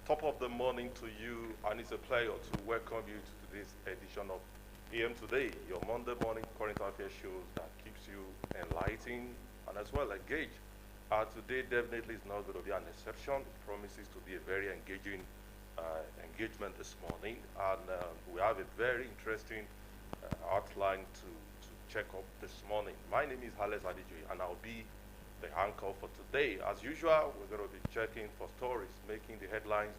Top of the morning to you, and it's a pleasure to welcome you to today's edition of AM Today, your Monday morning current affairs shows that keeps you enlightened and as well engaged. Today definitely is not going to be an exception. It promises to be a very engaging engagement this morning, and we have a very interesting outline to check up this morning. My name is Hales Adijui, and I'll be the anchor for today. As usual, we're going to be checking for stories, making the headlines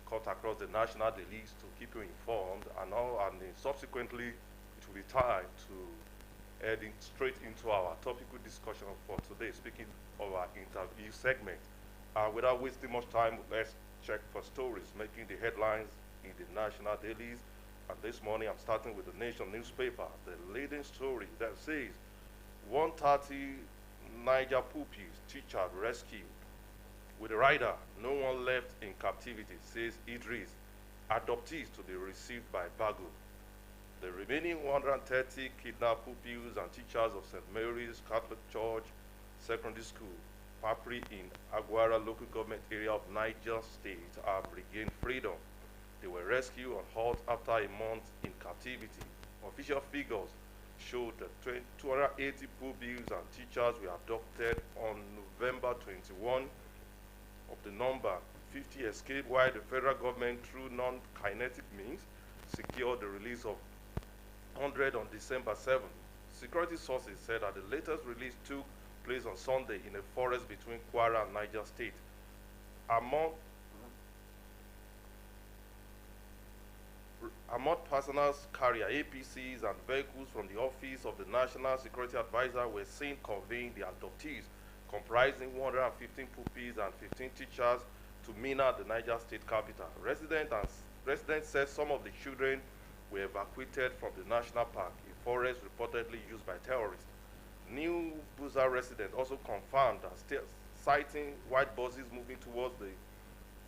cut across the national dailies to keep you informed, and then subsequently, it will be time to head straight into our topical discussion for today, speaking of our interview segment. Without wasting much time, let's check for stories making the headlines in the national dailies. And this morning, I'm starting with the Nation newspaper, the leading story that says 130 Niger pupils teacher rescued. With the rider, no one left in captivity, says Idris. Adoptees to be received by Bago. The remaining 130 kidnapped pupils and teachers of St. Mary's Catholic Church Secondary School, Papri in Aguara local government area of Niger State, have regained freedom. They were rescued on halt after a month in captivity. Official figures showed that 280 pupils and teachers were abducted on November 21. Of the number, 50 escaped, while the federal government, through non-kinetic means, secured the release of 100 on December 7. Security sources said that the latest release took place on Sunday in a forest between Kwara and Niger State. Armored personnel carrier APCs and vehicles from the office of the National Security Advisor were seen conveying the adoptees, comprising 115 pupils and 15 teachers, to Mina, the Niger State capital. Residents said some of the children were evacuated from the national park, a forest reportedly used by terrorists. New Buza residents also confirmed that sighting white buses moving towards the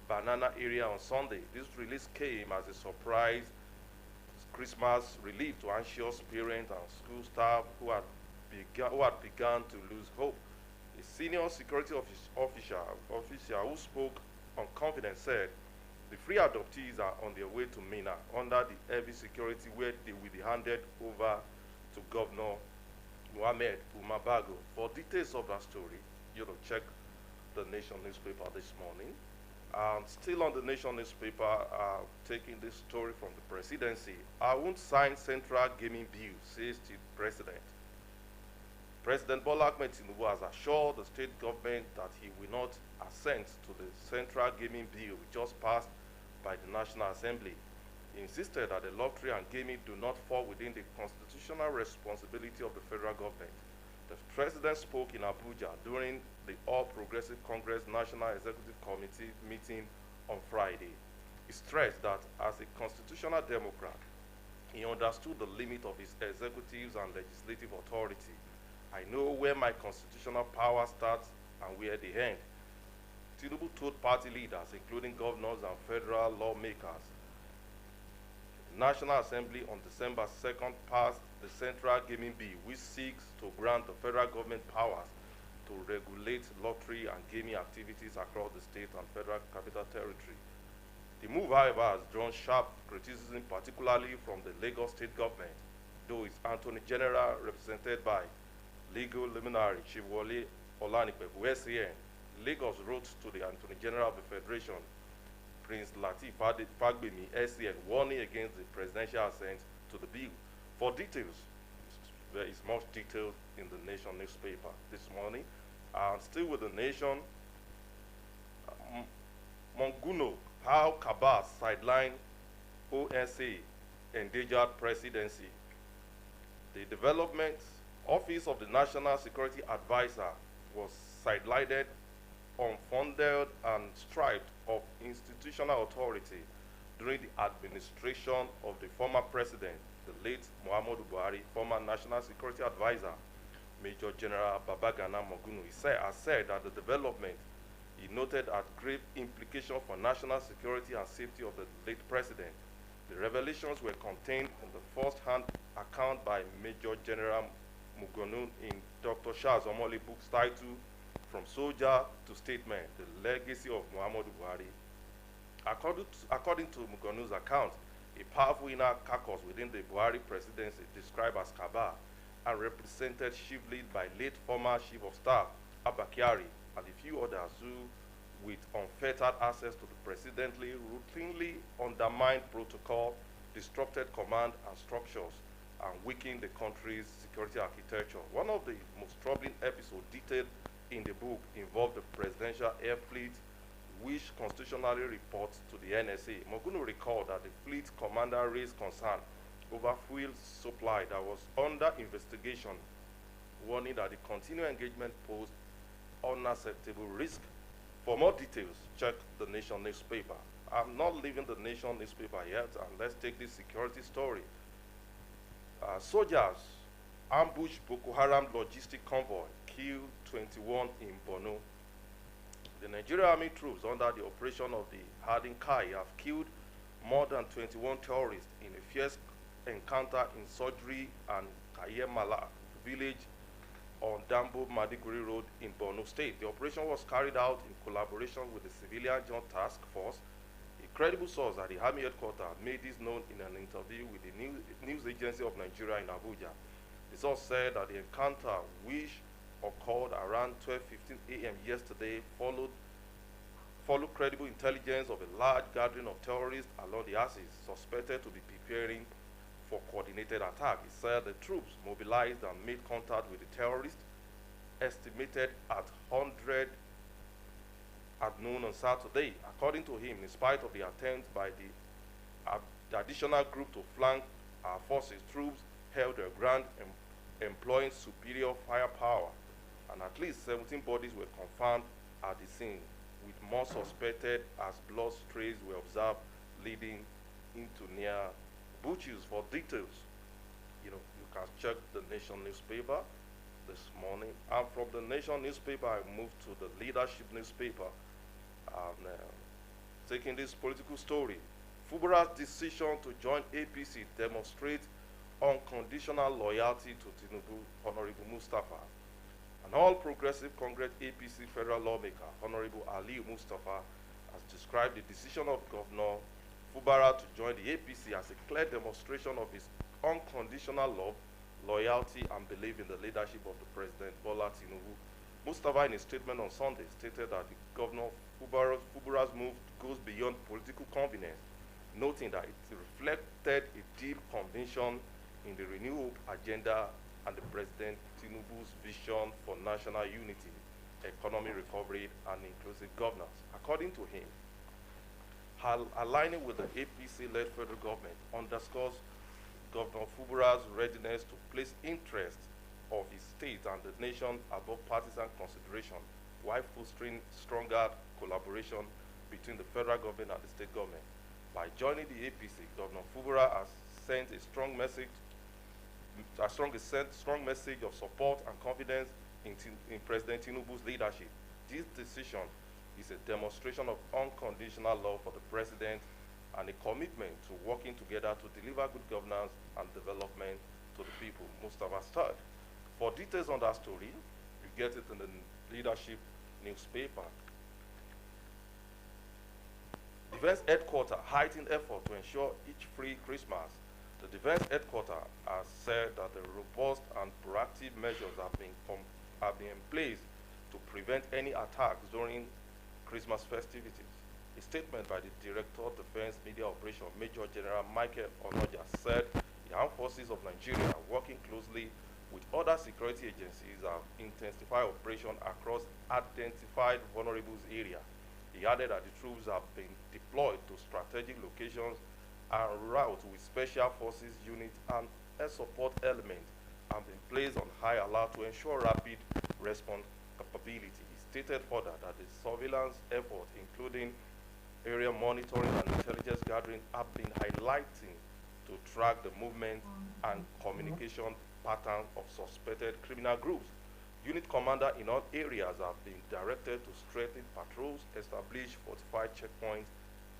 Banana area on Sunday. This release came as a surprise Christmas relief to anxious parents and school staff who had begun to lose hope. A senior security official who spoke on confidence said the three adoptees are on their way to Mina under the heavy security, where they will be handed over to Governor Mohamed Umabago. For details of that story, you know, check the Nation newspaper this morning. Still on the Nation newspaper, taking this story from the presidency. I won't sign central gaming bill, says the president. President Bola Ahmed Tinubu has assured the state government that he will not assent to the central gaming bill just passed by the National Assembly. He insisted that the lottery and gaming do not fall within the constitutional responsibility of the federal government. The president spoke in Abuja during the All Progressive Congress National Executive Committee meeting on Friday. He stressed that as a constitutional Democrat, he understood the limit of his executives and legislative authority. I know where my constitutional power starts and where they end. Tinubu told party leaders, including governors and federal lawmakers. The National Assembly on December 2nd passed the Central Gaming Bill, which seeks to grant the federal government powers to regulate lottery and gaming activities across the state and federal capital territory. The move, however, has drawn sharp criticism, particularly from the Lagos state government, though its Attorney General, represented by legal luminary Chief Wole Olanipepu, SAN. Lagos wrote to the Attorney General of the Federation, Prince Lateef Fagbemi, SAN, warning against the presidential assent to the bill. For details, there is much detail in the Nation newspaper this morning. And still with the Nation, Monguno, how Kabas sideline OSA endangered presidency. The Development Office of the National Security Advisor was sidelined, unfunded, and stripped of institutional authority during the administration of the former president, the late Muhammadu Buhari, former National Security Advisor, Major General Babagana Mogunu. He has said that the development, he noted, had grave implications for national security and safety of the late president. The revelations were contained in the first-hand account by Major General Mugonu in Dr. Shah's Omole book's title, From Soldier to Statesman, The Legacy of Muhammadu Buhari. According to Mugonu's account, a powerful inner caucus within the Buhari presidency, described as Kaaba, and represented chiefly by late former chief of staff Abba Kyari and a few others who, with unfettered access to the presidently, routinely undermined protocol, disrupted command and structures, and weakened the country's security architecture. One of the most troubling episodes detailed in the book involved the presidential air fleet, which constitutionally reports to the NSA. Mogunu recalled that the fleet commander raised concern over fuel supply that was under investigation, warning that the continued engagement posed unacceptable risk. For more details, check the Nation newspaper. I'm not leaving the Nation newspaper yet, and let's take this security story. Soldiers ambush Boko Haram logistic convoy, kill 21 in Borno. The Nigerian Army troops under the operation of the Hardin Kai have killed more than 21 terrorists in a fierce encounter in Sodri and Kayemala village on Dambo Madiguri Road in Borno State. The operation was carried out in collaboration with the Civilian Joint Task Force. A credible source at the Army headquarters made this known in an interview with the news agency of Nigeria in Abuja. The source said that the encounter, which occurred around 12:15 a.m. yesterday, followed credible intelligence of a large gathering of terrorists along the axis, suspected to be preparing for coordinated attack. He said the troops mobilized and made contact with the terrorists, estimated at 100 at noon on Saturday. According to him, in spite of the attempt by the additional group to flank our forces, troops held their ground, employing superior firepower, and at least 17 bodies were confirmed at the scene, with more suspected as blood trails were observed leading into near butchers. For details, you can check the Nation newspaper this morning. And from the Nation newspaper, I moved to the Leadership newspaper. And taking this political story, Fubara's decision to join APC demonstrates unconditional loyalty to Tinubu, Honorable Mustafa. An all-progressive Congress APC federal lawmaker, Honorable Ali Mustafa, has described the decision of Governor Fubara to join the APC as a clear demonstration of his unconditional love, loyalty, and belief in the leadership of the President Bola Tinubu. Mustafa, in a statement on Sunday, stated that the Governor Fubara's move goes beyond political convenience, noting that it reflected a deep conviction in the renewed agenda and the President Tinubu's vision for national unity, economic recovery, and inclusive governance. According to him, aligning with the APC-led federal government underscores Governor Fubara's readiness to place interests of his state and the nation above partisan consideration, while fostering stronger collaboration between the federal government and the state government. By joining the APC, Governor Fubara has sent a strong message of support and confidence in President Tinubu's leadership. This decision is a demonstration of unconditional love for the president and a commitment to working together to deliver good governance and development to the people. Mustafa said. For details on that story, you get it in the Leadership newspaper. Defense Headquarters heightened effort to ensure each free Christmas. The Defense Headquarters has said that the robust and proactive measures have been in place to prevent any attacks during Christmas festivities. A statement by the Director of Defense Media Operations, Major General Michael Onoja, said the Armed Forces of Nigeria, working closely with other security agencies, have intensified operations across identified vulnerable areas. He added that the troops have been deployed to strategic locations and routes with special forces units and air support elements and been placed on high alert to ensure rapid response capability. He stated further that the surveillance efforts, including area monitoring and intelligence gathering, have been highlighting to track the movement and communication patterns of suspected criminal groups. Unit commanders in all areas have been directed to strengthen patrols, establish fortified checkpoints,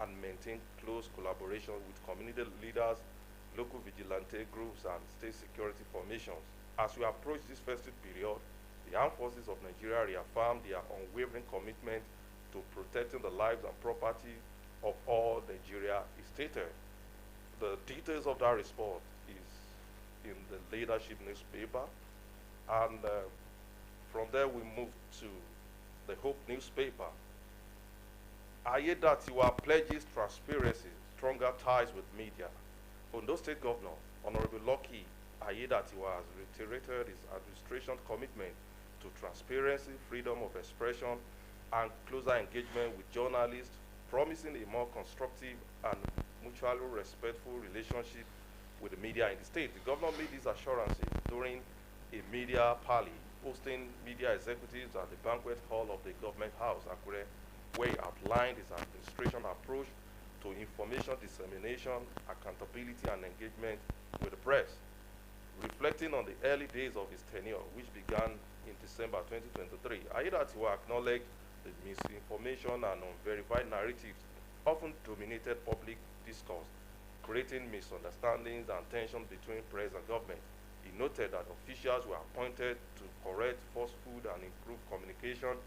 and maintain close collaboration with community leaders, local vigilante groups, and state security formations. As we approach this festive period, the Armed Forces of Nigeria reaffirm their unwavering commitment to protecting the lives and property of all Nigeria is stated. The details of that report is in the leadership newspaper, and from there we move to the Hope newspaper. Ayedatiwa pledges transparency, stronger ties with media. Ondo State Governor, Honorable Lucky Ayedatiwa has reiterated his administration's commitment to transparency, freedom of expression, and closer engagement with journalists, promising a more constructive and mutually respectful relationship with the media in the state. The governor made these assurances during a media parley, hosting media executives at the banquet hall of the government house, Akure, where he outlined his administration approach to information dissemination, accountability, and engagement with the press. Reflecting on the early days of his tenure, which began in December 2023, Ayedatiwa acknowledged the misinformation and unverified narratives often dominated public discourse, creating misunderstandings and tension between press and government. He noted that officials were appointed to correct falsehood and improve communication,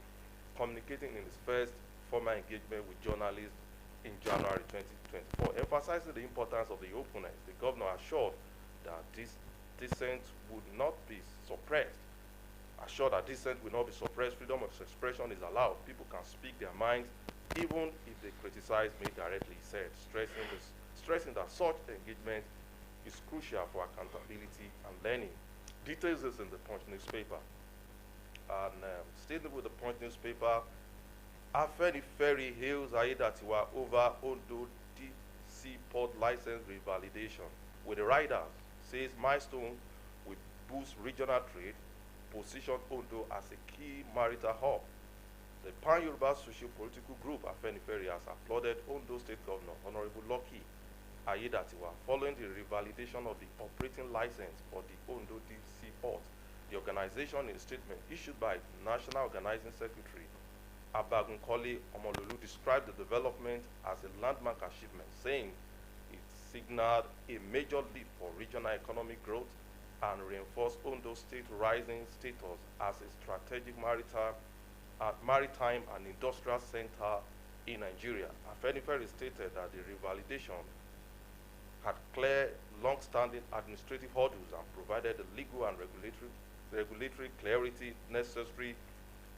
communicating in his first formal engagement with journalists in January 2024. Emphasizing the importance of the openness, the governor assured that this dissent would not be suppressed. Assured that dissent will not be suppressed, freedom of expression is allowed. People can speak their minds even if they criticize me directly, he said, stressing that such engagement is crucial for accountability and learning. Details is in the Punch newspaper. And staying with the Punch newspaper, Afenifere hails Ayedatiwa over Ondo DC port license revalidation. With the riders, says milestone will boost regional trade, position Ondo as a key maritime hub. The Pan-Yoruba socio-political group Afenifere has applauded Ondo State Governor Honorable Lucky Ayedatiwa following the revalidation of the operating license for the Ondo DC port. The organization, in a statement issued by National Organizing Secretary Abagunkole Omololu, described the development as a landmark achievement, saying it signaled a major leap for regional economic growth and reinforced Ondo State rising status as a strategic maritime and industrial center in Nigeria. Afenifere stated that the revalidation had cleared long-standing administrative hurdles and provided the legal and regulatory clarity necessary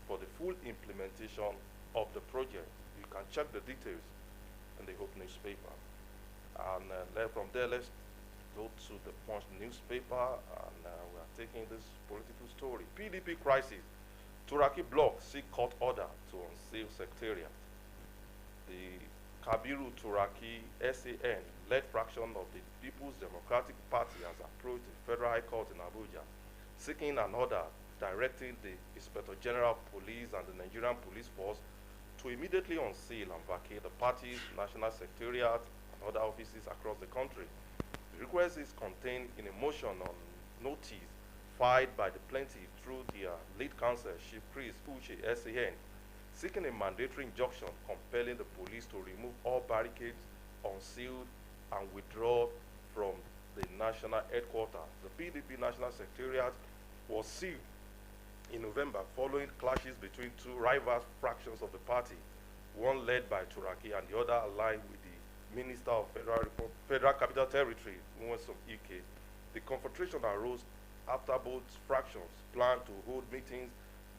for the full implementation of the project. You can check the details in the Hope newspaper. And from there, let's go to the Punch newspaper, and we are taking this political story. PDP crisis. Turaki bloc seek court order to unseal secretariat. The Kabiru Turaki SAN-led fraction of the People's Democratic Party has approached the Federal High Court in Abuja, seeking an order directing the Inspector General of Police and the Nigerian Police Force to immediately unseal and vacate the party's national secretariat and other offices across the country. The request is contained in a motion on notice filed by the plaintiff through their lead counsel, Chief Chris Uche SAN, seeking a mandatory injunction compelling the police to remove all barricades, unsealed, and withdraw from the national headquarters. The PDP National Secretariat was sealed in November following clashes between two rival fractions of the party, one led by Turaki and the other aligned with the Minister of Federal Capital Territory, Nwosom Ike. The confrontation arose after both fractions planned to hold meetings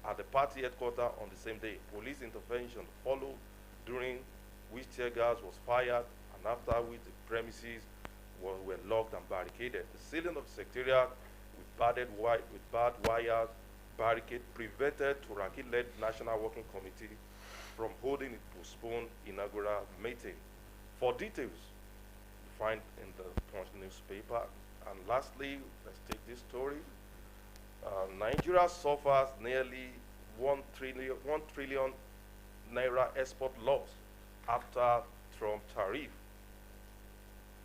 at the party headquarters on the same day. Police intervention followed, during which tear gas was fired, and after which the premises were locked and barricaded. The sealing of the secretariat with barbed wires barricade prevented Turaki-led National Working Committee from holding its postponed inaugural meeting. For details, find in the Punch newspaper. And lastly, let's take this story. Nigeria suffers nearly 1 trillion naira export loss after Trump tariff.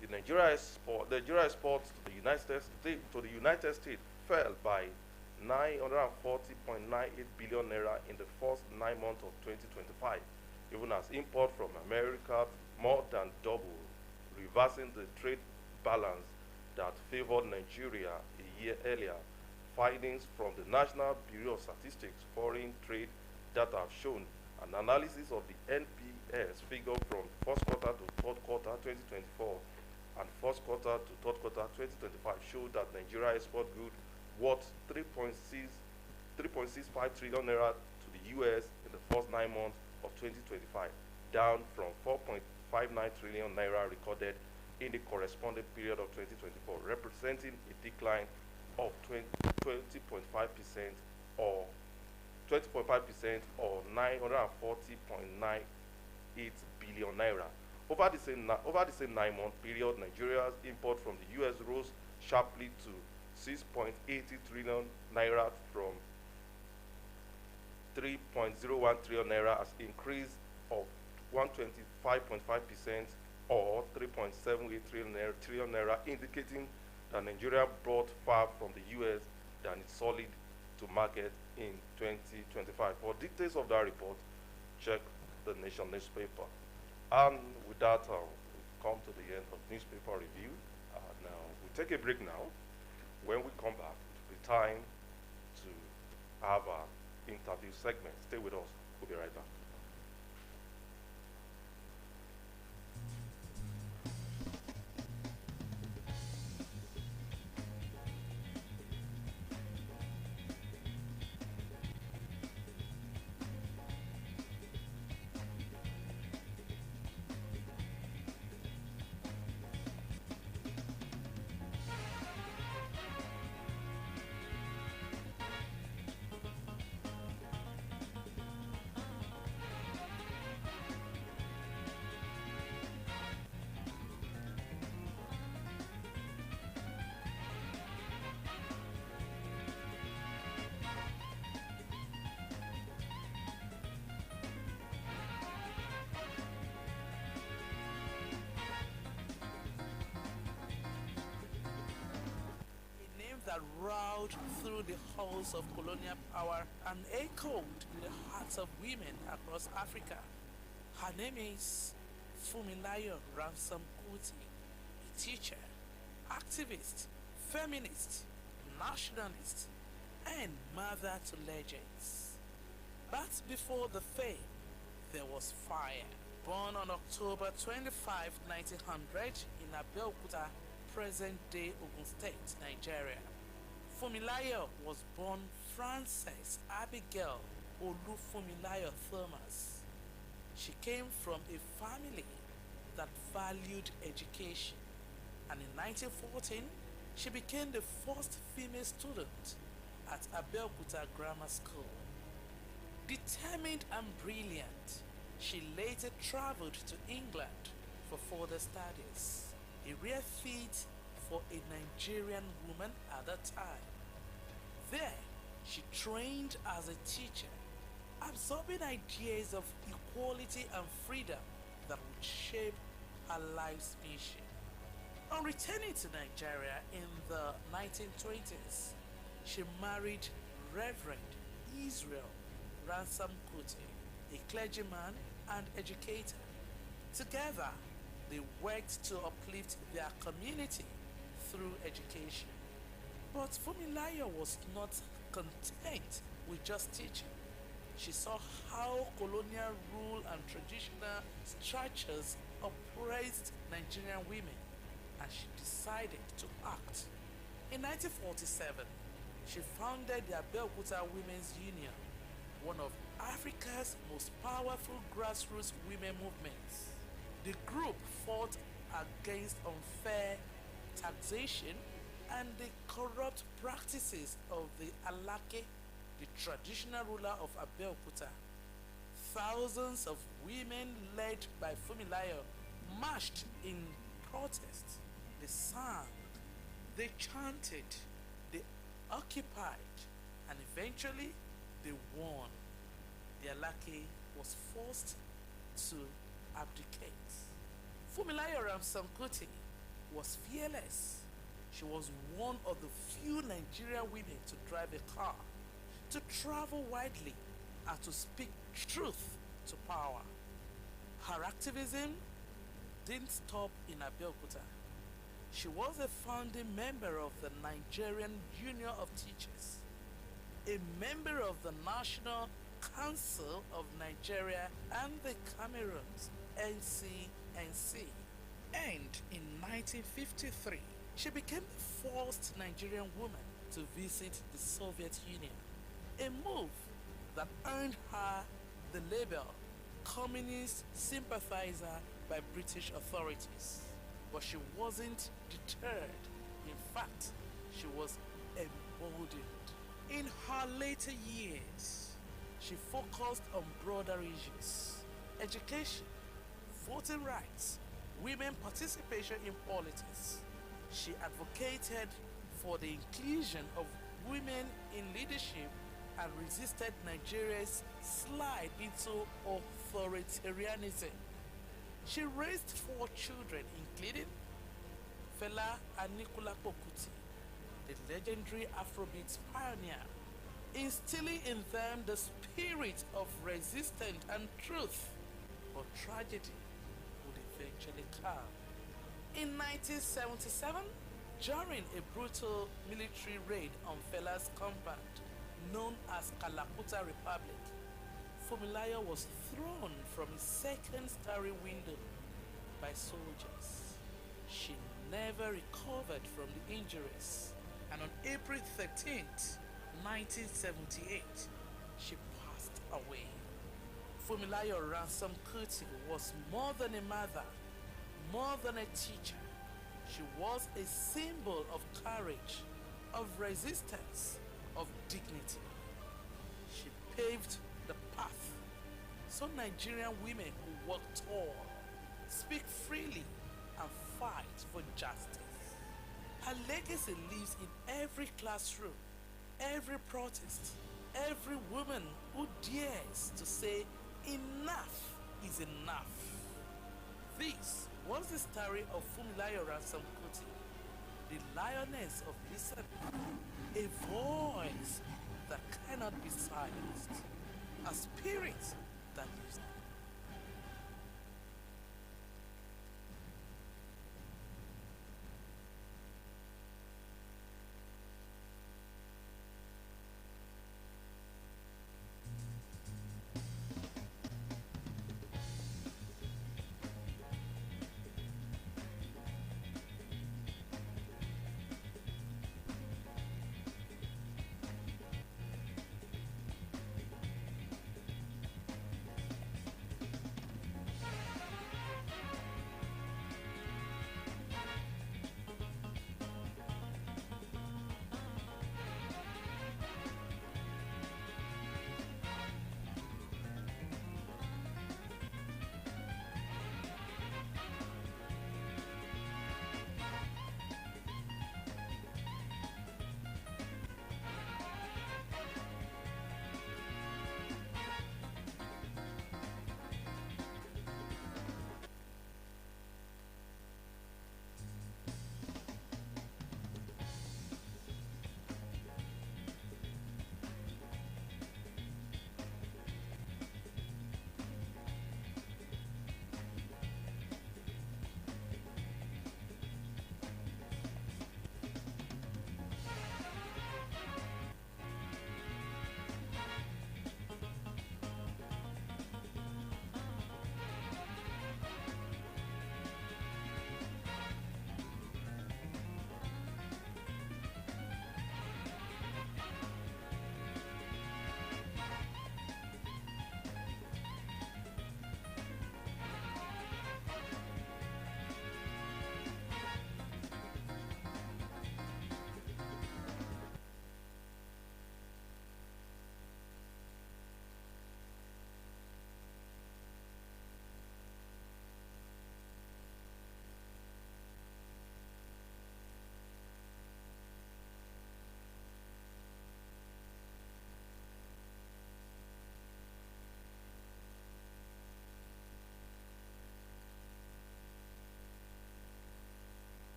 The Nigeria exports to the United States fell by 940.98 billion naira in the first 9 months of 2025, even as import from America more than doubled, reversing the trade balance that favored Nigeria a year earlier. Findings from the National Bureau of Statistics foreign trade data have shown An analysis of the NPS figure from first quarter to third quarter 2024 and first quarter to third quarter 2025 showed that Nigeria export goods worth 3.65 trillion naira to the US in the first 9 months of 2025, down from 4.59 trillion naira recorded in the corresponding period of 2024, representing a decline of 20.5% or 940.98 billion naira. Over the same 9-month period, Nigeria's import from the US rose sharply to 6.80 trillion naira from 3.01 trillion naira, as increase of 125.5% or 3.78 trillion naira, indicating that Nigeria brought far from the US than its solid to market in 2025. For details of that report, check the Nation newspaper. And with that, we've come to the end of newspaper review. Now, we take a break now. When we come back, it will be time to have our interview segment. Stay with us. We'll be right back. That roared through the halls of colonial power and echoed in the hearts of women across Africa. Her name is Fumilayo Ransom Kuti, a teacher, activist, feminist, nationalist, and mother to legends. But before the fame, there was fire. Born on October 25, 1900 in Abeokuta, present-day Ogun State, Nigeria. Fumilayo was born Frances Abigail Olufumilayo Thomas. She came from a family that valued education, and in 1914, she became the first female student at Abeokuta Grammar School. Determined and brilliant, she later traveled to England for further studies, a rare feat for a Nigerian woman at that time. There, she trained as a teacher, absorbing ideas of equality and freedom that would shape her life's mission. On returning to Nigeria in the 1920s, she married Reverend Israel Ransom Kuti, a clergyman and educator. Together, they worked to uplift their community through education. But Fumilayo was not content with just teaching. She saw how colonial rule and traditional structures oppressed Nigerian women, and she decided to act. In 1947, she founded the Abeokuta Women's Union, one of Africa's most powerful grassroots women movements. The group fought against unfair taxation and the corrupt practices of the Alake, the traditional ruler of Abeokuta. Thousands of women led by Fumilayo marched in protest. They sang, they chanted, they occupied, and eventually they won. The Alake was forced to abdicate. Fumilayo Ransom Kuti was fearless. She was one of the few Nigerian women to drive a car, to travel widely, and to speak truth to power. Her activism didn't stop in Abeokuta. She was a founding member of the Nigerian Union of Teachers, a member of the National Council of Nigeria and the Cameroons (NCNC). And in 1953, she became the first Nigerian woman to visit the Soviet Union, a move that earned her the label communist sympathizer by British authorities. But she wasn't deterred. In fact, she was emboldened. In her later years, she focused on broader issues: education, voting rights, women participation in politics. She advocated for the inclusion of women in leadership and resisted Nigeria's slide into authoritarianism. She raised 4 children, including Fela Anikulapo Kuti, the legendary Afrobeat pioneer, instilling in them the spirit of resistance and truth. But tragedy would eventually come. In 1977, during a brutal military raid on Fela's compound, known as Kalakuta Republic, Fumilayo was thrown from his second-story window by soldiers. She never recovered from the injuries, and on April 13th, 1978, she passed away. Fumilayo Ransom Kuti was more than a mother, more than a teacher. She was a symbol of courage, of resistance, of dignity. She paved the path so Nigerian women who walk tall, speak freely, and fight for justice. Her legacy lives in every classroom, every protest, every woman who dares to say enough is enough. This was the story of Fumilayo Ransom Kuti, the lioness of listening, a voice that cannot be silenced, a spirit that lives.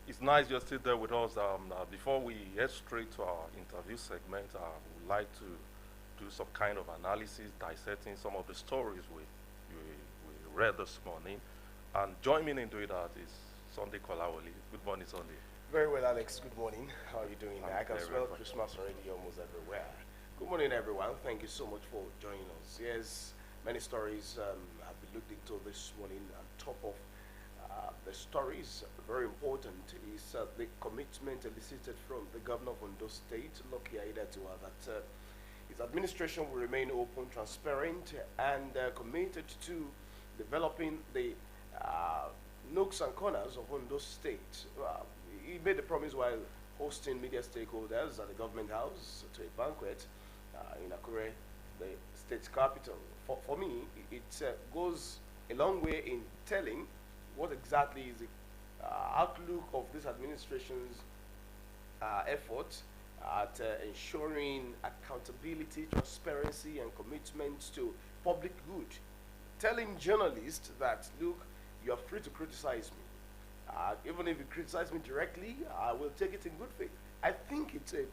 It's nice you're still there with us. Before we head straight to our interview segment, we would like to do some kind of analysis, dissecting some of the stories we read this morning. And joining me in doing that is Sunday Kolawoli. Good morning, Sunday. Very well, Alex. Good morning. How are you doing? I'm I can very smell fine. Christmas already almost everywhere. Good morning, everyone. Thank you so much for joining us. Yes, many stories have been looked into this morning. On top of the stories, very important is the commitment elicited from the governor of Ondo State, Lucky Aiyedatiwa, that his administration will remain open, transparent, and committed to developing the uh, nooks and corners of Ondo State. He made the promise while hosting media stakeholders at the government house to a banquet in Akure, the state capital. For me, it goes a long way in telling what exactly is the outlook of this administration's effort at ensuring accountability, transparency, and commitment to public good. Telling journalists that, look, you are free to criticize me. Even if you criticize me directly, I will take it in good faith. I think it's a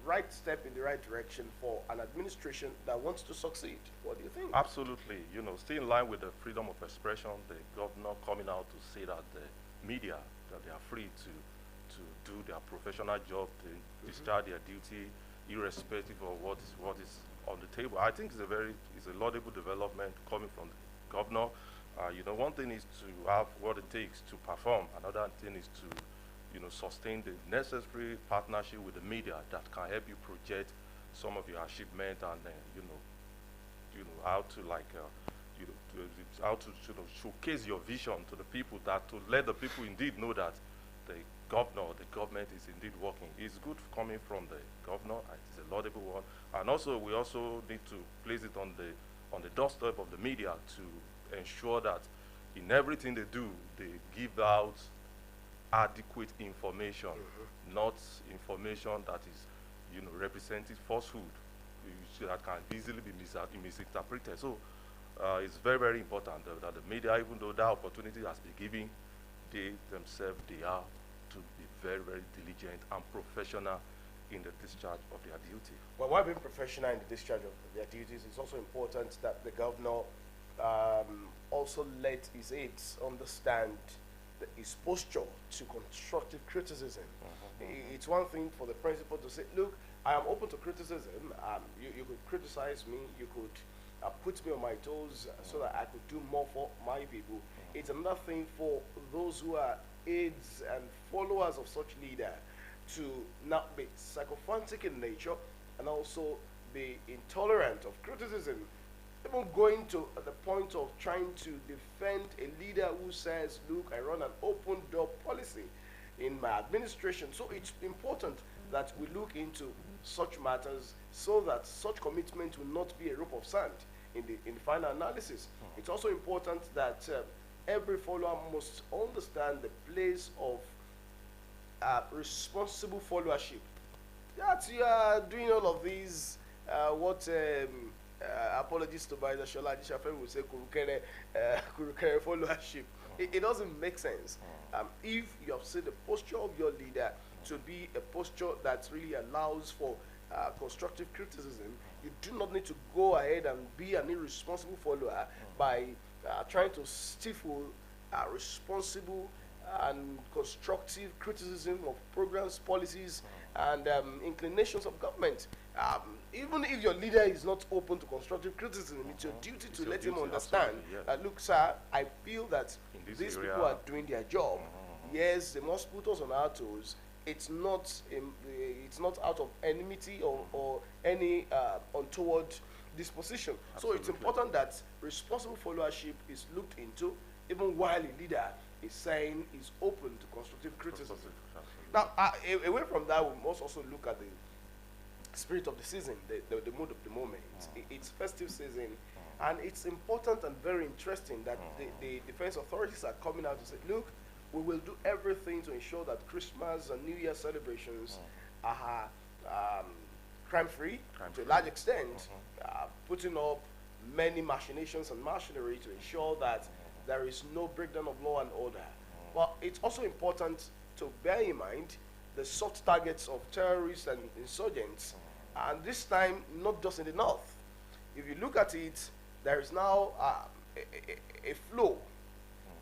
right step in the right direction for an administration that wants to succeed. What do you think? Absolutely. Still in line with the freedom of expression, the governor coming out to say that the media, that they are free to do their professional job, to discharge their duty, irrespective of what is on the table. I think it's a laudable development coming from the governor. One thing is to have what it takes to perform. Another thing is to, sustain the necessary partnership with the media that can help you project some of your achievement and, how to how to showcase your vision to the people, that to let the people indeed know that the governor or the government is indeed working. It's good coming from the governor. It's a laudable one, and also we also need to place it on the doorstep of the media to ensure that in everything they do, they give out adequate information, not information that is, representing falsehood, that can easily be misinterpreted. So it's very, very important that the media, even though that opportunity has been given, they themselves, they are to be very, very diligent and professional in the discharge of their duty. Well, while being professional in the discharge of their duties, it's also important that the governor also let his aides understand his posture to constructive criticism. It's one thing for the principal to say, look, I am open to criticism. You could criticize me, you could put me on my toes so that I could do more for my people. It's another thing for those who are aides and followers of such leader to not be sycophantic in nature and also be intolerant of criticism, even going to the point of trying to defend a leader who says, look, I run an open door policy in my administration. So it's important that we look into such matters so that such commitment will not be a rope of sand in the final analysis. It's also important that every follower must understand the place of responsible followership. That you are doing all of these, apologies to Baida Shola Dishafe will say kurukere followership. It doesn't make sense. If you have seen the posture of your leader to be a posture that really allows for constructive criticism, you do not need to go ahead and be an irresponsible follower by trying to stifle responsible and constructive criticism of programs, policies, and inclinations of government. Even if your leader is not open to constructive criticism, it's your duty to let him understand that, look, sir, I feel that these people are doing their job. Yes, they must put us on our toes. It's not out of enmity or any untoward disposition. Absolutely. So it's important that responsible followership is looked into, even while a leader is saying he's open to constructive criticism. Now, away from that, we must also look at the spirit of the season, the mood of the moment. It's festive season, and it's important and very interesting that the defense authorities are coming out to say, look, we will do everything to ensure that Christmas and New Year celebrations are crime-free to a large extent, putting up many machinations and machinery to ensure that there is no breakdown of law and order. But it's also important to bear in mind the soft targets of terrorists and insurgents, and this time not just in the north. If you look at it, there is now a flow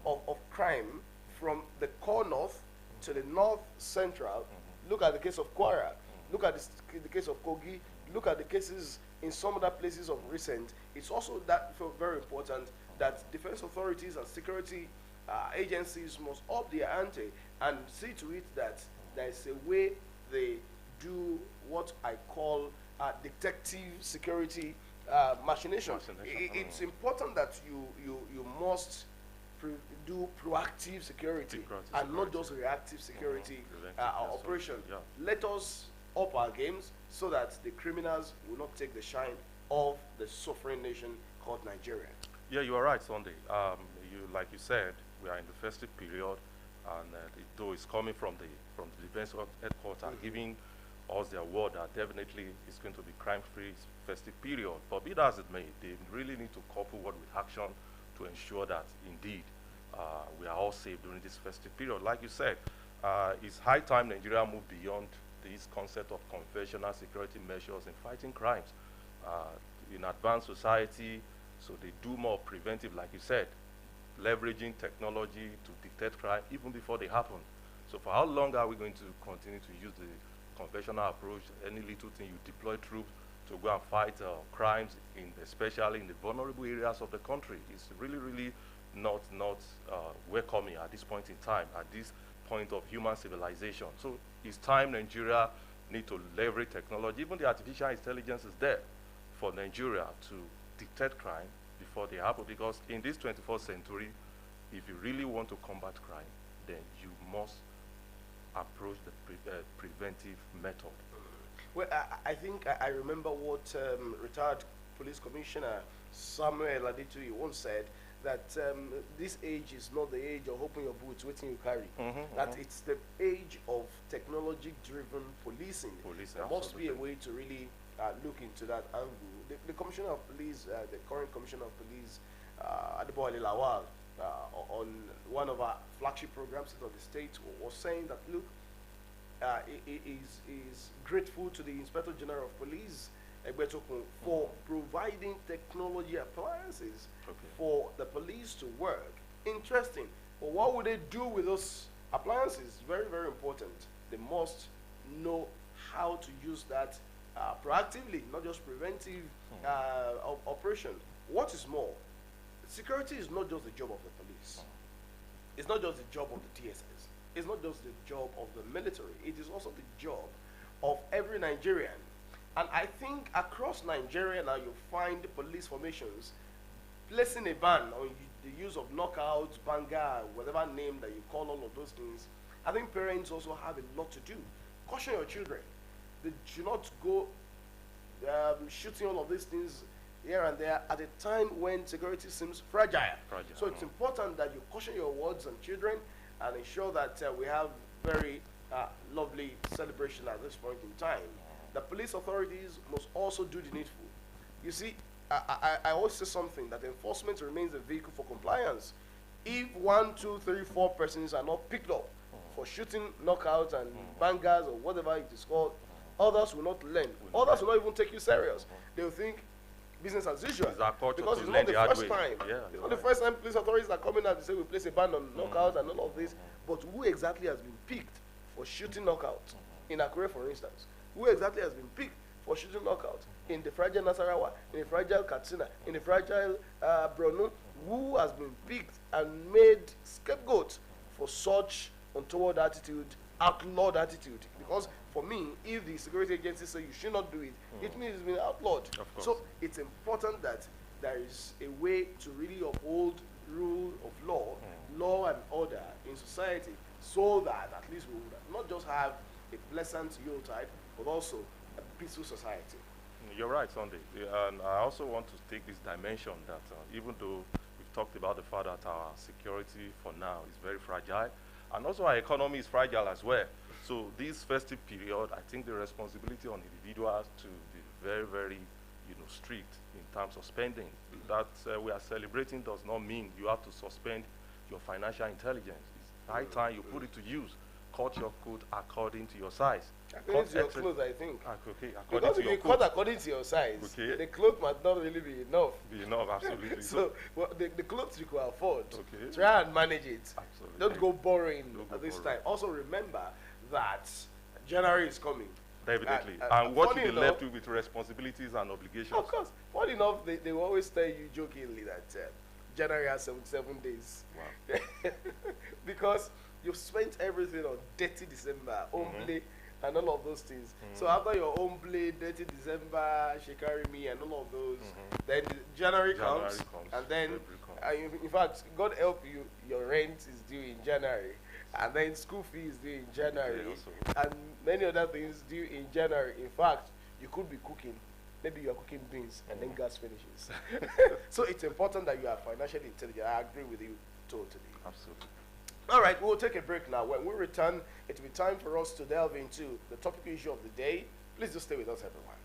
of crime from the core north to the north central. Look at the case of Kwara. Look at the case of Kogi. Look at the cases in some other places of recent. It's also that very important that defense authorities and security agencies must up their ante and see to it that there is a way they do what I call detective security machination. It's important that you must do proactive security and not just reactive security operation. Yeah. Let us up our games so that the criminals will not take the shine of the suffering nation called Nigeria. Yeah, you are right, Sunday. Like you said, we are in the festive period, and though it's coming from the defense headquarters, giving us their word that definitely it's going to be crime-free festive period. But be that as it may, they really need to couple word with action to ensure that indeed we are all safe during this festive period. Like you said, it's high time Nigeria moved beyond this concept of conventional security measures in fighting crimes. In advanced society, so they do more preventive, like you said, leveraging technology to detect crime even before they happen. So for how long are we going to continue to use the conventional approach? Any little thing you deploy troops to go and fight crimes, especially in the vulnerable areas of the country, it's really not welcoming at this point in time, at this point of human civilization. So it's time Nigeria need to leverage technology. Even the artificial intelligence is there for Nigeria to detect crime before they happen, because in this 21st century, if you really want to combat crime, then you must approach the preventive method. Well, I think I remember what retired police commissioner Samuel Adetuyi once said, that this age is not the age of open your boots, waiting you carry. That it's the age of technology-driven policing. There must be a way to really look into that angle. The commissioner of police, the current commissioner of police, Adeboye Lawal, on one of our flagship programs of the state, was saying that, look, he is grateful to the Inspector General of Police, Egbetokun, for providing technology appliances for the police to work. Interesting. But what would they do with those appliances? Very, very important. They must know how to use that proactively, not just preventive operation. What is more, security is not just the job of the police. It's not just the job of the TSS. It's not just the job of the military. It is also the job of every Nigerian. And I think across Nigeria now you'll find police formations placing a ban on the use of knockouts, banga, whatever name that you call all of those things. I think parents also have a lot to do. Caution your children. They should not go shooting all of these things here and there at a time when security seems fragile. So it's important that you caution your wards and children and ensure that we have very lovely celebration at this point in time. The police authorities must also do the needful. You see, I always say something, that enforcement remains a vehicle for compliance. If 1, 2, 3, 4 persons are not picked up for shooting knockouts and bangers or whatever it is called, others will not learn. Others will not even take you serious. They will think business as usual. Because it's not the first time. It's not the first time police authorities are coming out to say we place a ban on knockouts and all of this. But who exactly has been picked for shooting knockouts? In Akure, for instance. Who exactly has been picked for shooting knockouts? In the fragile Nasarawa, in the fragile Katsina, in the fragile Borno? Who has been picked and made scapegoat for such untoward attitude, outlawed attitude? Because for me, if the security agencies say you should not do it, it means it's been outlawed. So it's important that there is a way to really uphold rule of law, law and order in society, so that at least we would not just have a pleasant Yuletide, but also a peaceful society. You're right, Sunday. And I also want to take this dimension that even though we've talked about the fact that our security for now is very fragile, and also our economy is fragile as well. So this festive period, I think the responsibility on individuals to be very, very, strict in terms of spending. That we are celebrating does not mean you have to suspend your financial intelligence. It's high time you put it to use cut your coat according to your size. According Cut to your excess- clothes, I think. Okay, according Because to if your you cut coat. according to your size, Okay. the clothes might not really be enough. Be enough, absolutely. So well, the clothes you could afford, Okay. try and manage it. Absolutely. Don't go borrowing Don't go at this borrowing. time. Also remember that January is coming. Definitely. And what funny you be enough- left with responsibilities and obligations. Of course, funny enough, they will always tell you jokingly that January has 77 days. Wow. Because you've spent everything on dirty December, only, and all of those things. So after your own play, dirty December, Shekari me, and all of those, then January comes, and then, February comes. in fact, God help you, your rent is due in January, and then school fee is due in January, Okay, and many other things due in January. In fact, you could be cooking. Maybe you are cooking beans, and then gas finishes. So it's important that you are financially intelligent. I agree with you totally. Absolutely. All right, we'll take a break now. When we return, it will be time for us to delve into the topic issue of the day. Please just stay with us, everyone.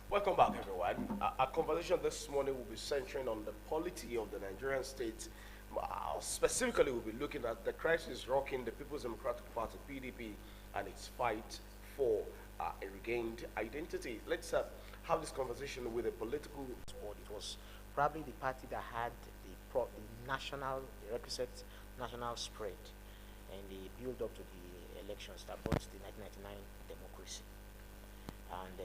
Welcome back, everyone. Our conversation this morning will be centering on the polity of the Nigerian state. Specifically, we'll be looking at the crisis rocking the People's Democratic Party (PDP) and its fight for a regained identity. Let's have this conversation with a political. It was probably the party that had the national, the requisite national spread and the build up to the elections that brought the 1999 democracy. And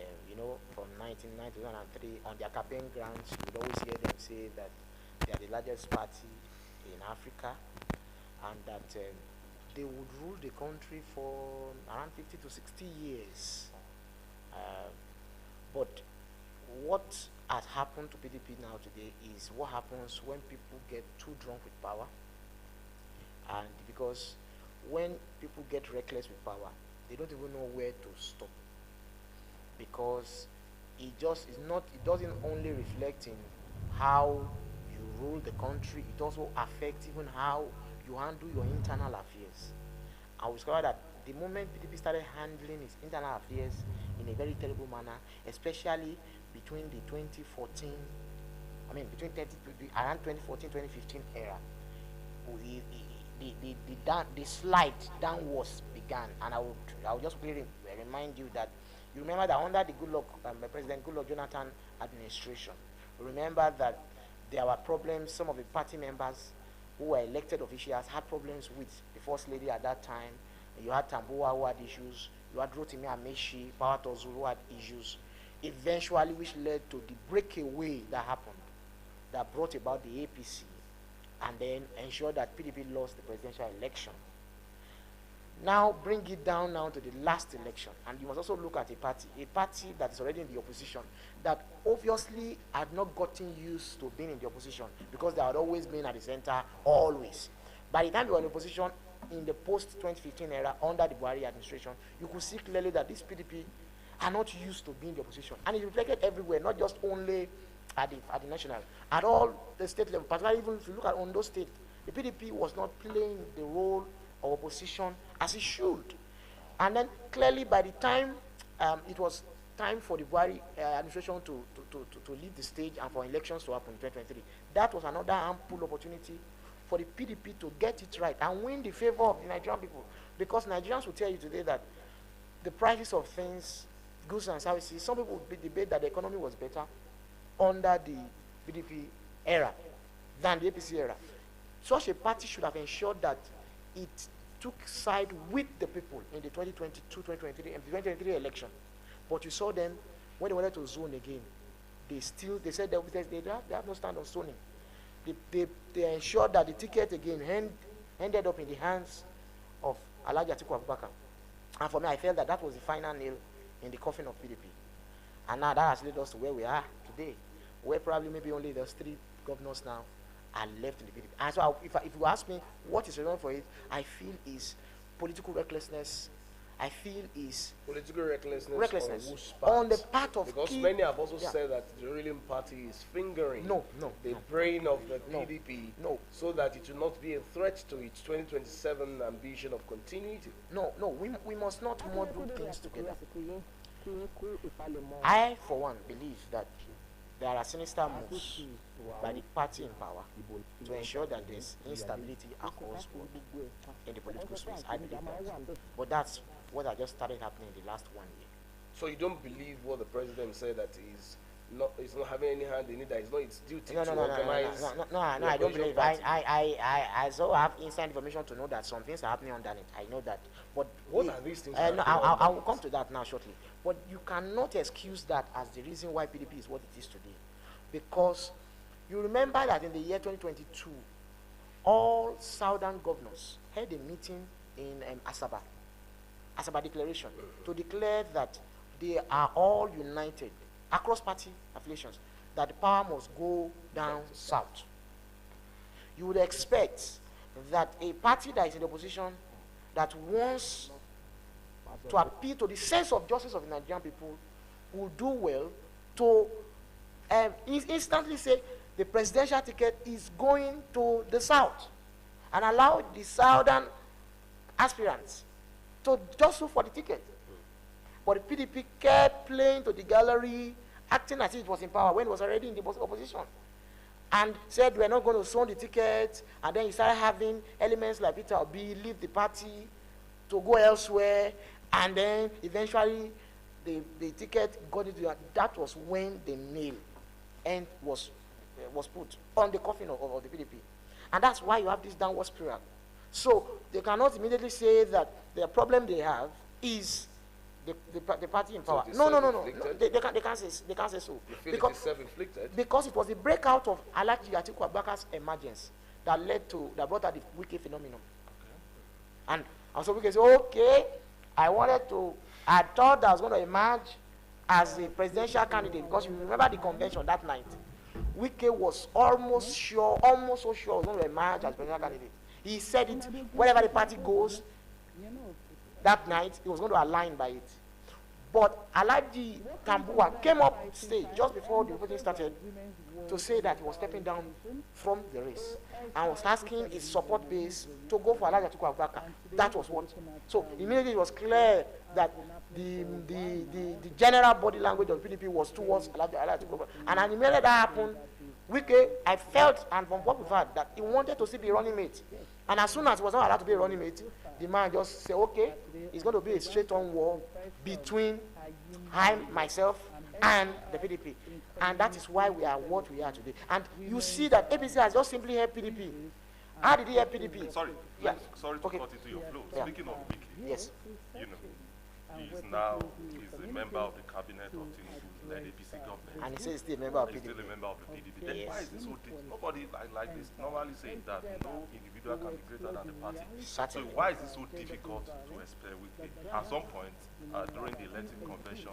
from 1993 on their campaign grounds, you would always hear them say that they are the largest party in Africa, and that they would rule the country for around 50 to 60 years. But what has happened to PDP now today is what happens when people get too drunk with power, and because when people get reckless with power, they don't even know where to stop, because it doesn't only reflect in how you you rule the country, it also affects even how you handle your internal affairs. And we discovered that the moment PDP started handling its internal affairs in a very terrible manner, especially between the 2014, between around 2014, 2015 era, the slide downwards began. And I would just really remind you that you remember that under the President Goodluck Jonathan administration, remember that there were problems. Some of the party members who were elected officials had problems with the First Lady at that time. You had Tambuwa who had issues. You had Rotimi Amechi, Power Tozu who had issues. Eventually, which led to the breakaway that happened, that brought about the APC, and then ensured that PDP lost the presidential election. Now bring it down now to the last election, and you must also look at a party that is already in the opposition, that obviously had not gotten used to being in the opposition because they had always been at the center, always. By the time they were in opposition in the post-2015 era under the Buhari administration, you could see clearly that this PDP are not used to being in the opposition, and it reflected everywhere, not just only at the national, at all the state level. Particularly even if you look at Ondo State, the PDP was not playing the role of opposition as it should. And then clearly by the time it was time for the Buhari administration to leave the stage and for elections to happen in 2023, that was another ample opportunity for the PDP to get it right and win the favor of the Nigerian people. Because Nigerians will tell you today that the prices of things, goods and services, some people will debate that the economy was better under the PDP era than the APC era. Such a party should have ensured that it took side with the people in the 2022, 2023, and the 2023 election. But you saw them, when they wanted to zone again, they said that they have no stand on zoning. They ensured that the ticket again ended up in the hands of Alhaji Atiku Abubakar. And for me, I felt that that was the final nail in the coffin of PDP. And now that has led us to where we are today, where probably maybe only there's 3 governors now are left in the PDP. And so if you ask me what is the reason for it, I feel is political recklessness. I feel is political recklessness on whose on the part of because many have also said that the ruling party is fingering the brain of the PDP so that it will not be a threat to its 2027 ambition of continuity. We must not model things together. I, for one, believe that there are sinister moves by the party in power to ensure that there's instability across board in the political space. I believe that. But that's what has just started happening in the last 1 year. So you don't believe what the president said, that he's not having any hand in it, that it's not its duty to organize? No, I don't believe. I so have inside information to know that some things are happening underneath. I know that. But what are these things? I will come to that now shortly. But you cannot excuse that as the reason why PDP is what it is today. Because you remember that in the year 2022, all southern governors had a meeting in Asaba Declaration, to declare that they are all united across party affiliations, that the power must go down south. You would expect that a party that is in the opposition, that wants to appeal to the sense of justice of the Nigerian people, will do well to instantly say the presidential ticket is going to the south, and allow the southern aspirants to just look for the ticket. But the PDP kept playing to the gallery, acting as if it was in power when it was already in the opposition, and said we're not going to zone the ticket. And then you started having elements like Peter Obi leave the party to go elsewhere, and then eventually the ticket got into that was when the nail end was put on the coffin of the PDP. And that's why you have this downward spiral. So they cannot immediately say that the problem they have is the party in power. No. They can't say so. You feel it is self-inflicted? Because it was the breakout of Alhaji Atiku Abubakar's emergence that brought out the Wike phenomenon. Okay. And also we can say, okay, I thought I was going to emerge as a presidential candidate, because you remember the convention that night. Wike was almost so sure he was going to emerge as presidential candidate. He said it, wherever the party goes, that night, he was going to align by it. But Alaji Tambua came up stage just before the voting started to say that he was stepping down from the race and was asking his support base to go for Alaji Atiku Abubakar. That was what. So immediately it was clear that the general body language of PDP was towards Alaji Atiku Abubakar. And immediately that happened, Wike, I felt, and from what we've heard, that he wanted to still be running mate. And as soon as he was not allowed to be a running mate, the man just said, okay, it's going to be a straight-on war between myself, and the PDP. And that is why we are what we are today. And you see that APC has just simply helped PDP. How did he help PDP? Sorry, Yeah. sorry to Okay. cut into your flow. Yeah. Speaking of Wiki, Yes. you know, he's a member of the cabinet of Tinubu's-led APC government. And he says he's still a member of He's still a PDP. member of the PDP. Then Yes. why is this so difficult? Nobody like this normally says that no individual can be greater than the party. So Certainly. why is it so difficult to expel Wiki? At some point, during the elective convention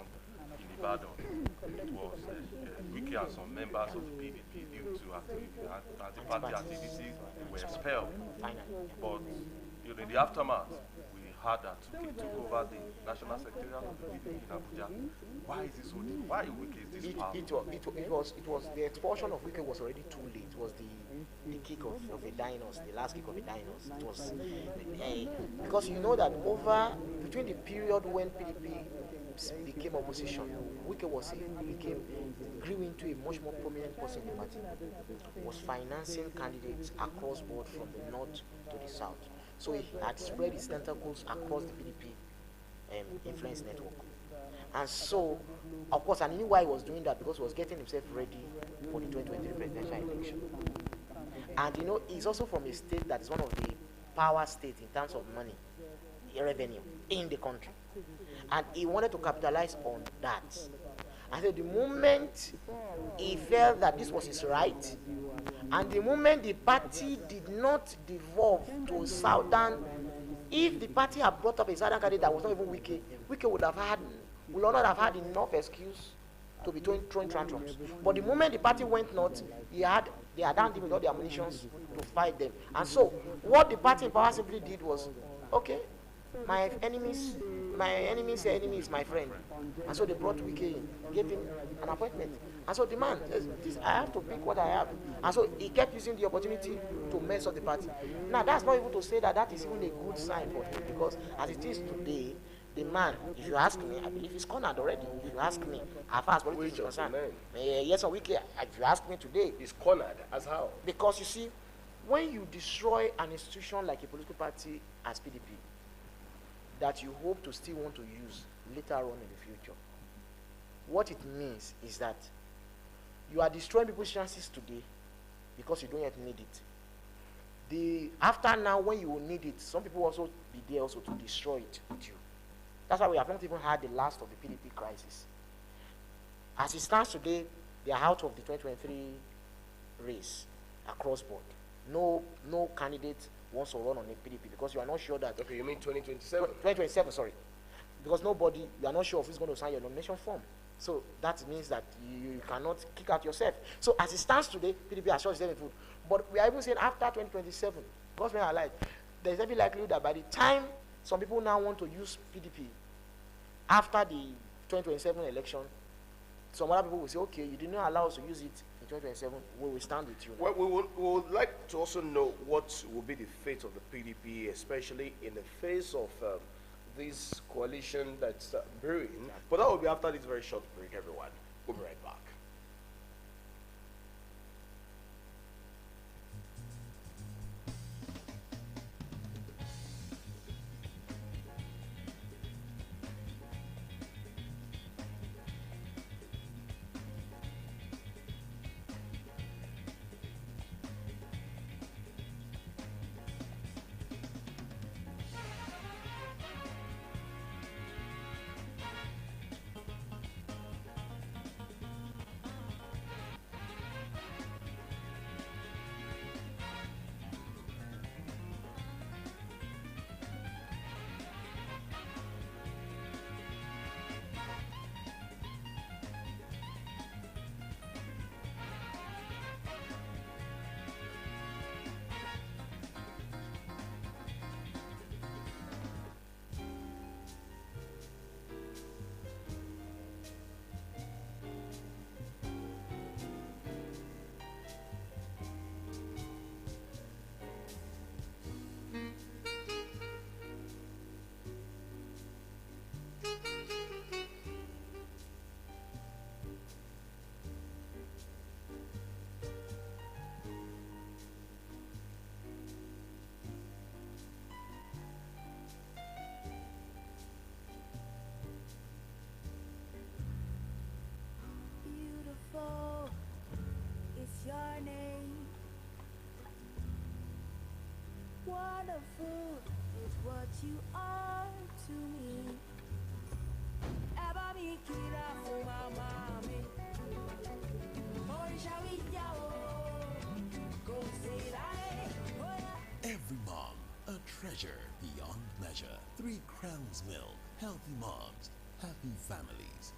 in Ibadan, it was Wiki and some members of the PDP due to anti-party activities were expelled. Finally. But in the aftermath, we heard that Wiki took over the national secretariat of the PDP in Abuja. Why is it so difficult? Why Wiki is this powerful? It was the expulsion of Wike was already too late. It was the kick of a dinos, the last kick of a dinos. It was because you know that between the period when PDP became opposition, Wike grew into a much more prominent person in the party. Was financing candidates across board from the north to the south. So he had spread his tentacles across the PDP influence network. And so, of course, and he knew why he was doing that, because he was getting himself ready for the 2023 presidential election. And he's also from a state that is one of the power states in terms of money, revenue in the country. And he wanted to capitalize on that. And so the moment he felt that this was his right, and the moment the party did not devolve to a southern, if the party had brought up a southern candidate that was not even Wike would not have had enough excuse to be throwing tantrums. But the moment the party went north, they had armed him with all the ammunition to fight them. And so what the party in power simply did was, okay, my enemy's enemy is my friend. And so they brought Wike in, gave him an appointment. And so the man says, I have to pick what I have. And so he kept using the opportunity to mess up the party. Now that's not even to say that is even a good sign for him, because as it is today, the man, if you ask me, I believe he's cornered already. If you ask me, as far as politics is concerned, yes, or Wike, if you ask me today, He's cornered. As how? because you see, when you destroy an institution like a political party as PDP, that you hope to still want to use later on in the future, what it means is that you are destroying people's chances today because you don't yet need it. After now, when you will need it, some people will also be there also to destroy it with you. That's why we have not even had the last of the PDP crisis. As it stands today, they are out of the 2023 race across board. No candidate wants to run on a PDP because you are not sure that. Okay, you mean 2027? 2027, sorry. Because you are not sure if who's going to sign your nomination form. So that means that you cannot kick out yourself. So as it stands today, PDP has shot itself in foot. But we are even saying after 2027, God's men are alive, there's every likelihood that by the time some people now want to use PDP after the 2027 election, some other people will say, okay, you did not allow us to use it in 2027, we will stand with you. Well, we would like to also know what will be the fate of the PDP, especially in the face of this coalition that's brewing. But that will be after this very short break, everyone. We'll be right back. wonderful is what you are to me. Eba mi kira fún màmá mi. Oríṣà mi yá o, kò sí láyé. Every mom, a treasure beyond measure. 3 Crowns Milk. Healthy moms, happy families.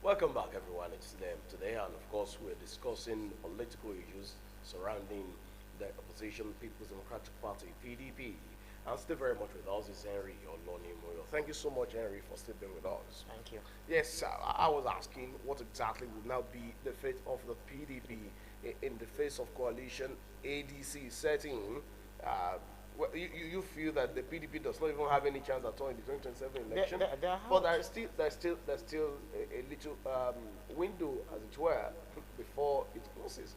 Welcome back, everyone. It's them today, and of course, we're discussing political issues surrounding the opposition People's Democratic Party (PDP). And still very much with us is Henry Olonimoyo. Thank you so much, Henry, for still being with us. Thank you. Yes, I was asking what exactly would now be the fate of the PDP in the face of coalition ADC setting. Well, you feel that the PDP does not even have any chance at all in the 2027 election, but there's still a little window, as it were, before it closes.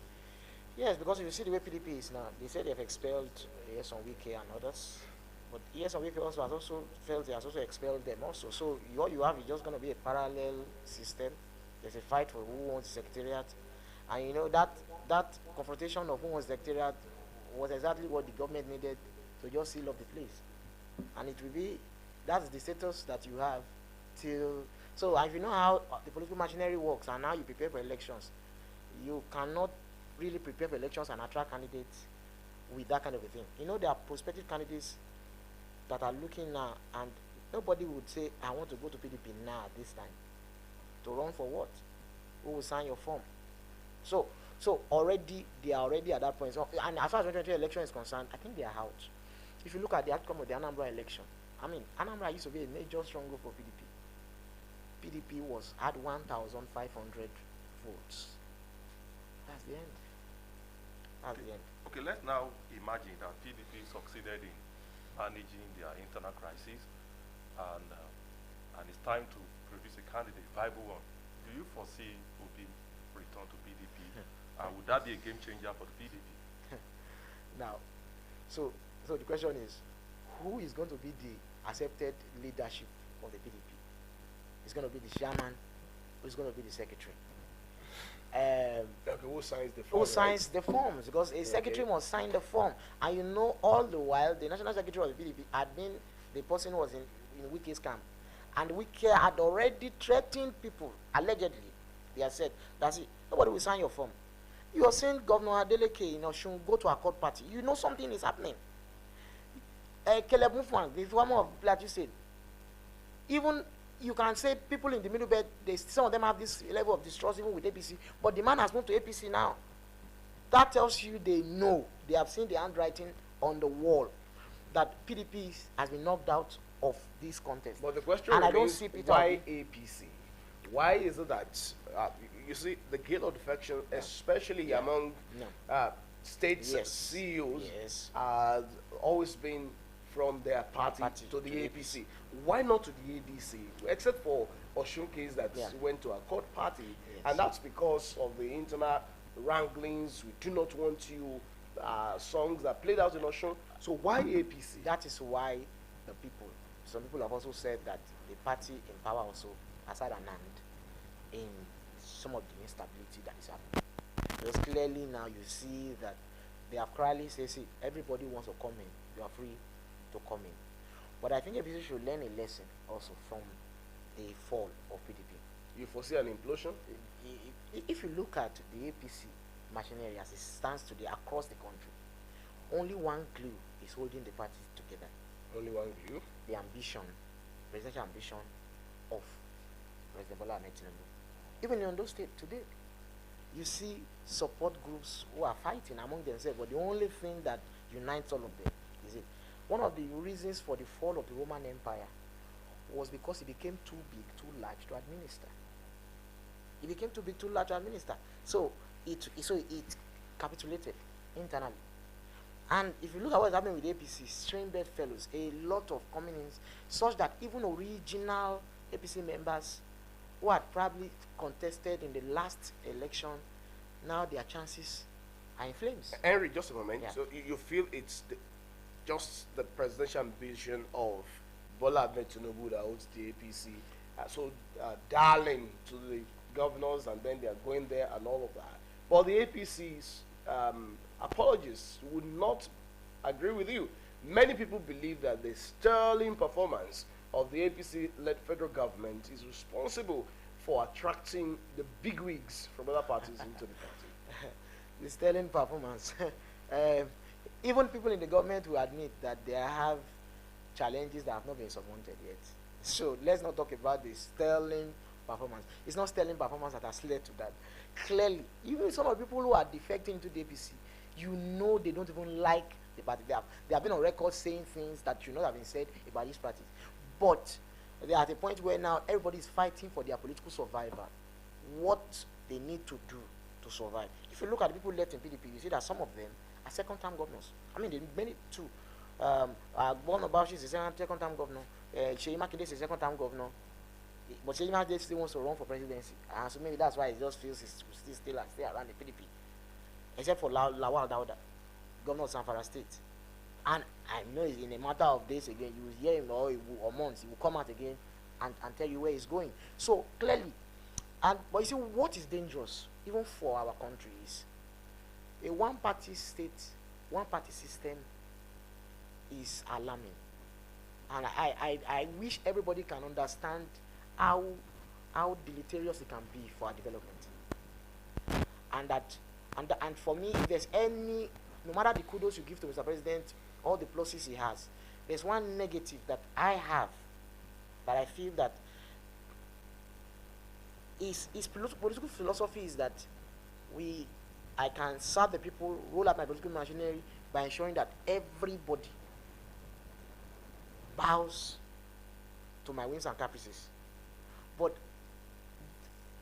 Yes, because if you see the way PDP is now, they say they've expelled Yeson Wike and others, but Yeson Wike also has also felt he has also expelled them also. So what you have is just going to be a parallel system. There's a fight for who owns the secretariat, and you know that confrontation of who owns the secretariat was exactly what the government needed to just seal off the place, and it will be that's the status that you have till. So if you know how the political machinery works and how you prepare for elections, you cannot really prepare for elections and attract candidates with that kind of a thing. You know, there are prospective candidates that are looking now, and nobody would say, I want to go to PDP now at this time. To run for what? Who will sign your form? So already, they are already at that point. So, and as far as the 2023 election is concerned, I think they are out. If you look at the outcome of the Anambra election, I mean, Anambra used to be a major stronghold for PDP. PDP had 1,500 votes. That's the end. That's the end. Okay, let's now imagine that PDP succeeded in managing their internal crisis, and it's time to produce a candidate, viable one. Do you foresee Obi return to PDP? And would that be a game changer for the PDP? Now, so the question is, who is going to be the accepted leadership of the PDP? It's going to be the chairman, who's going to be the secretary. Okay, who signs the form? Who signs the forms? Because a secretary must sign the form. And you know, all the while, the national secretary of the PDP had been the person who was in Wike's camp. And Wike had already threatened people, allegedly. They had said, that's it, nobody will sign your form. You are saying Governor Adeleke in Osun go to a court party. You know something is happening. Caleb Mufwang, the former of Plateau State, even you can say people in the middle belt, some of them have this level of distrust even with APC, but the man has moved to APC now. That tells you they know, they have seen the handwriting on the wall that PDP has been knocked out of this contest. But the question and remains, I don't see Peter why APC? Why is it that, you see, the guilt of defection, especially among states CEOs, has always been from their party to the APC. Why not to the ADC? Except for Osun case that went to a court party, and that's because of the internal wranglings. We do not want you songs that played out in Osun. So why APC? That is why the people, some people have also said that the party in power also has had an hand in some of the instability that is happening. Because clearly now you see that they have clearly said, see, everybody wants to come in. You are free to come in. But I think APC should learn a lesson also from the fall of PDP. You foresee an implosion? If you look at the APC machinery as it stands today across the country, only one glue is holding the party together. Only one glue? The ambition, presidential ambition of President Bola Ahmed Tinubu. Even in Ondo State today, you see support groups who are fighting among themselves, but the only thing that unites all of them is it. One of the reasons for the fall of the Roman Empire was because it became too big, too large to administer. It became too big, too large to administer. So it capitulated internally. And if you look at what's happening with APC, strain bedfellows, a lot of coming in, such that even original APC members who had probably contested in the last election, now their chances are in flames. Henry, just a moment. Yeah. So you feel it's just the presidential ambition of Bola Ahmed Tinubu that holds the APC darling to the governors, and then they are going there and all of that. But the APC's apologists would not agree with you. Many people believe that the sterling performance of the APC-led federal government is responsible for attracting the bigwigs from other parties into the party. The sterling performance. Even people in the government will admit that they have challenges that have not been surmounted yet. So let's not talk about the sterling performance. It's not sterling performance that has led to that. Clearly, even some of the people who are defecting into the APC, you know they don't even like the party. They have been on record saying things that should not have been said about these parties. But they're at a point where now everybody is fighting for their political survival. What they need to do to survive. If you look at the people left in PDP, you see that some of them are second-term governors. I mean, many too. Born Bauchi is a second-term governor. Sheyi Makinde is a second-term governor. But Sheyi Makinde still wants to run for presidency. So maybe that's why he just feels he's still around the PDP. Except for Lawal Dauda, governor of Zamfara State. And I know in a matter of days again, you will hear him or months, he will come out again and tell you where he's going. So clearly, but you see, what is dangerous, even for our country, is a one-party state, one-party system is alarming. And I wish everybody can understand how deleterious it can be for our development. And for me, if there's any, no matter the kudos you give to Mr. President, all the pluses he has, there's one negative that I have, that I feel that his political philosophy is that I can serve the people, roll out my political machinery by ensuring that everybody bows to my whims and caprices. But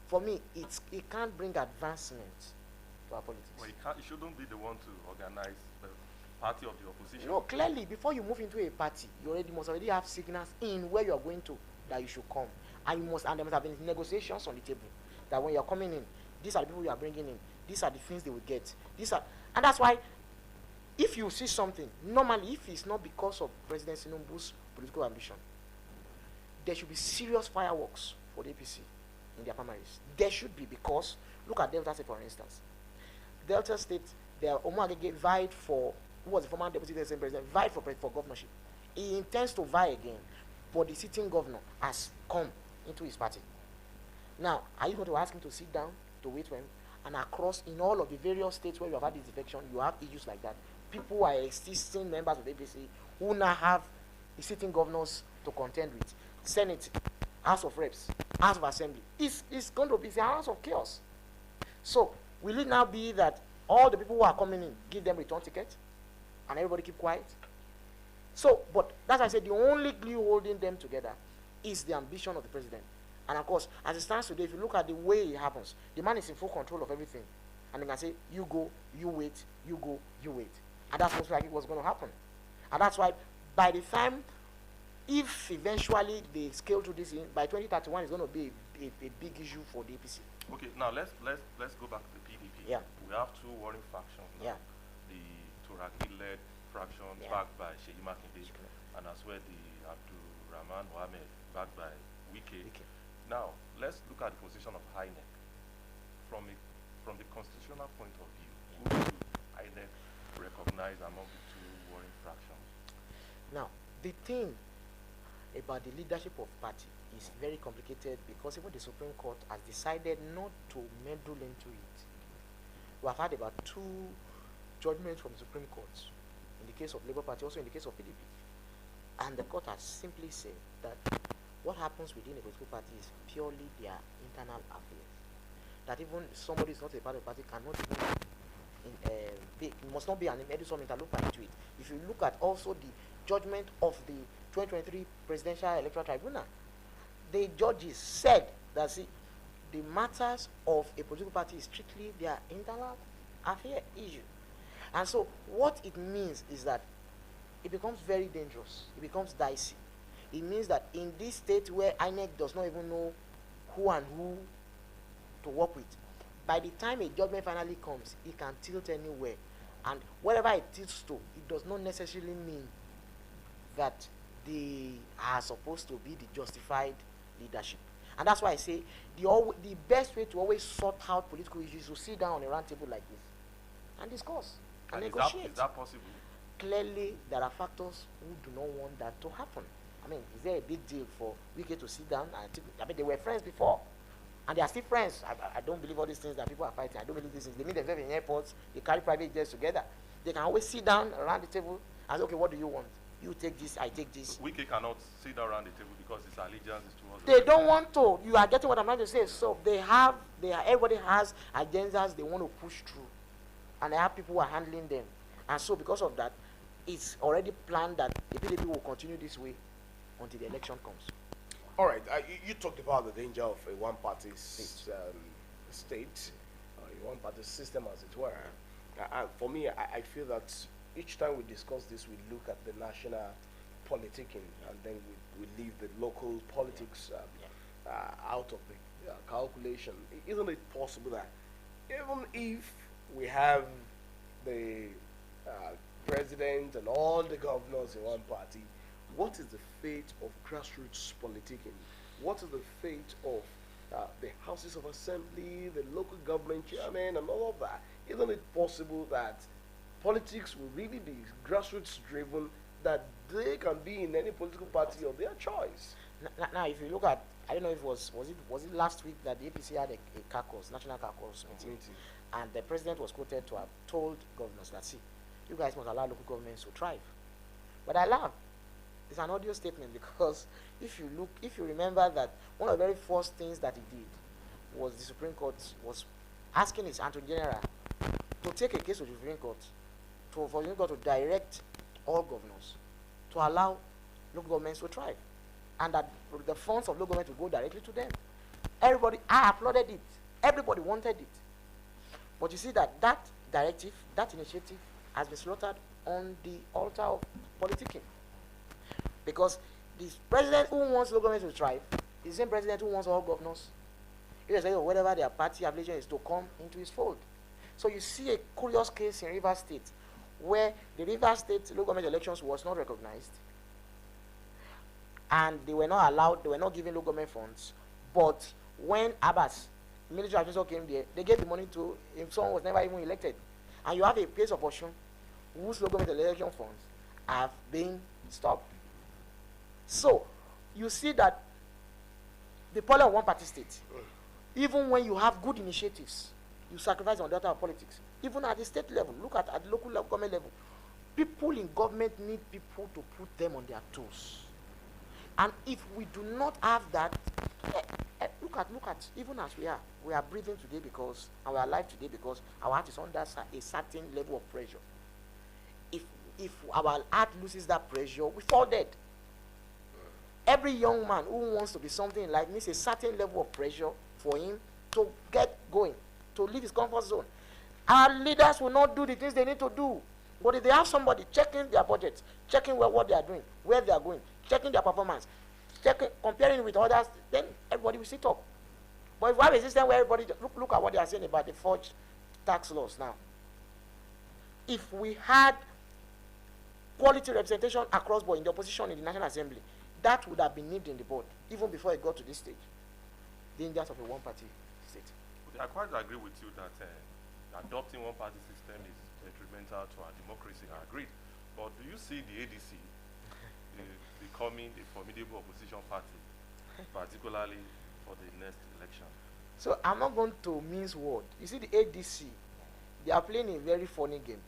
for me, it can't bring advancement to our politics. Well, it shouldn't be the one to organize the party of the opposition. No, clearly, before you move into a party, you must already have signals in where you are going to that you should come. And there must have been negotiations on the table that when you are coming in, these are the people you are bringing in, these are the things they will get. And that's why, if you see something, normally, if it's not because of President Tinubu's political ambition, there should be serious fireworks for the APC in their primaries. There should be, because look at Delta State, for instance. Delta State, Omar Agege vied for, who was the former deputy president, vied for governorship. He intends to vie again, but the sitting governor has come into his party. Now, are you going to ask him to sit down, to wait for him? And across, in all of the various states where you have had this defection, you have issues like that. People who are existing members of the APC who now have the sitting governors to contend with. Senate, House of Reps, House of Assembly. It's going to be a house of chaos. So, will it now be that all the people who are coming in, give them return tickets, and everybody keep quiet? So, but that's why I said the only glue holding them together is the ambition of the president. And of course, as it stands today, if you look at the way it happens, the man is in full control of everything. And they can say, you go, you wait, you go, you wait. And that's most likely what's going to happen. And that's why by the time, if eventually they scale through this in, by 2031 it's going to be a big issue for the APC. Okay, now let's go back to the PDP. Yeah. We have two warring factions now. Yeah. The Turaki-led fraction backed by Sheyi Makinde, and as well the Abdul Rahman Mohammed backed by Wike. Now, let's look at the position of INEC. From the constitutional point of view, who do INEC recognize among the two warring fractions? Now, the thing about the leadership of party is very complicated because even the Supreme Court has decided not to meddle into it. We have had about 2 judgments from the Supreme Court, in the case of Labour Party, also in the case of PDP. And the court has simply said that what happens within a political party is purely their internal affairs. that even somebody is not a part of the party cannot even must not be an some interloper into it. If you look at also the judgment of the 2023 Presidential Electoral Tribunal, the judges said that, see, the matters of a political party is strictly their internal affair issue. And so what it means is that it becomes very dangerous. It becomes dicey. It means that in this state where INEC does not even know who and who to work with, by the time a judgment finally comes, it can tilt anywhere. And wherever it tilts to, it does not necessarily mean that they are supposed to be the justified leadership. And that's why I say the best way to always sort out political issues is to sit down on a round table like this and discuss and negotiate. Is that possible? Clearly, there are factors who do not want that to happen. I mean, is there a big deal for Wike to sit down and I mean, they were friends before, and they are still friends. I don't believe all these things that people are fighting. I don't believe these things. They meet themselves in airports. They carry private jets together. They can always sit down around the table and say, okay, what do you want? You take this, I take this. Wike cannot sit around the table because his allegiance is towards. They don't want to. You are getting what I'm trying to say. So everybody has agendas they want to push through, and they have people who are handling them. And so because of that, it's already planned that the PDP will continue this way until the election comes. All right, you talked about the danger of a one-party state, a one-party system, as it were. For me, I feel that each time we discuss this, we look at the national politicking, and then we leave the local politics out of the calculation. Isn't it possible that even if we have the president and all the governors in one party, what is the fate of grassroots politicking? What is the fate of the houses of assembly, the local government chairman, and all of that? Isn't it possible that politics will really be grassroots driven, that they can be in any political party of their choice? Now, if you look at, I don't know if it was it last week that the APC had a caucus, national caucus meeting, and the president was quoted to have told governors that, see, you guys must allow local governments to thrive. But I laugh. It's an audio statement, because if you remember that one of the very first things that he did was the Supreme Court was asking his Attorney General to take a case to the Supreme Court, for the Supreme Court to direct all governors to allow local governments to thrive, and that the funds of local government will go directly to them. Everybody, I applauded it. Everybody wanted it. But you see that directive, that initiative has been slaughtered on the altar of politicking. Because the president who wants local government to thrive is the same president who wants all governors, irrespective of whatever their party affiliation is, to come into his fold. So you see a curious case in Rivers State, where the Rivers State local government elections was not recognized, and they were not allowed, they were not given local government funds. But when Abbas, military officer, came there, they gave the money to him. Someone was never even elected. And you have a case of Osun whose local government election funds have been stopped. So you see that the problem of one party state, even when you have good initiatives, you sacrifice on the altar of politics. Even at the state level, look at the local government level. People in government need people to put them on their toes. And if we do not have that, look at even as we are breathing today because, and we are alive today because our heart is under a certain level of pressure. If our heart loses that pressure, we fall dead. Every young man who wants to be something in life needs a certain level of pressure for him to get going, to leave his comfort zone. Our leaders will not do the things they need to do. But if they have somebody checking their budgets, checking what they are doing, where they are going, checking their performance, comparing with others, then everybody will sit up. But if we have a system where everybody, look at what they are saying about the forged tax laws now. If we had quality representation across board in the opposition in the National Assembly, that would have been nipped in the bud, even before it got to this stage. Dangers of a one-party state. I quite agree with you that adopting one-party system is detrimental to our democracy. I agree. But do you see the ADC becoming a formidable opposition party, particularly for the next election? So I'm not going to mince words. You see, the ADC, they are playing a very funny game.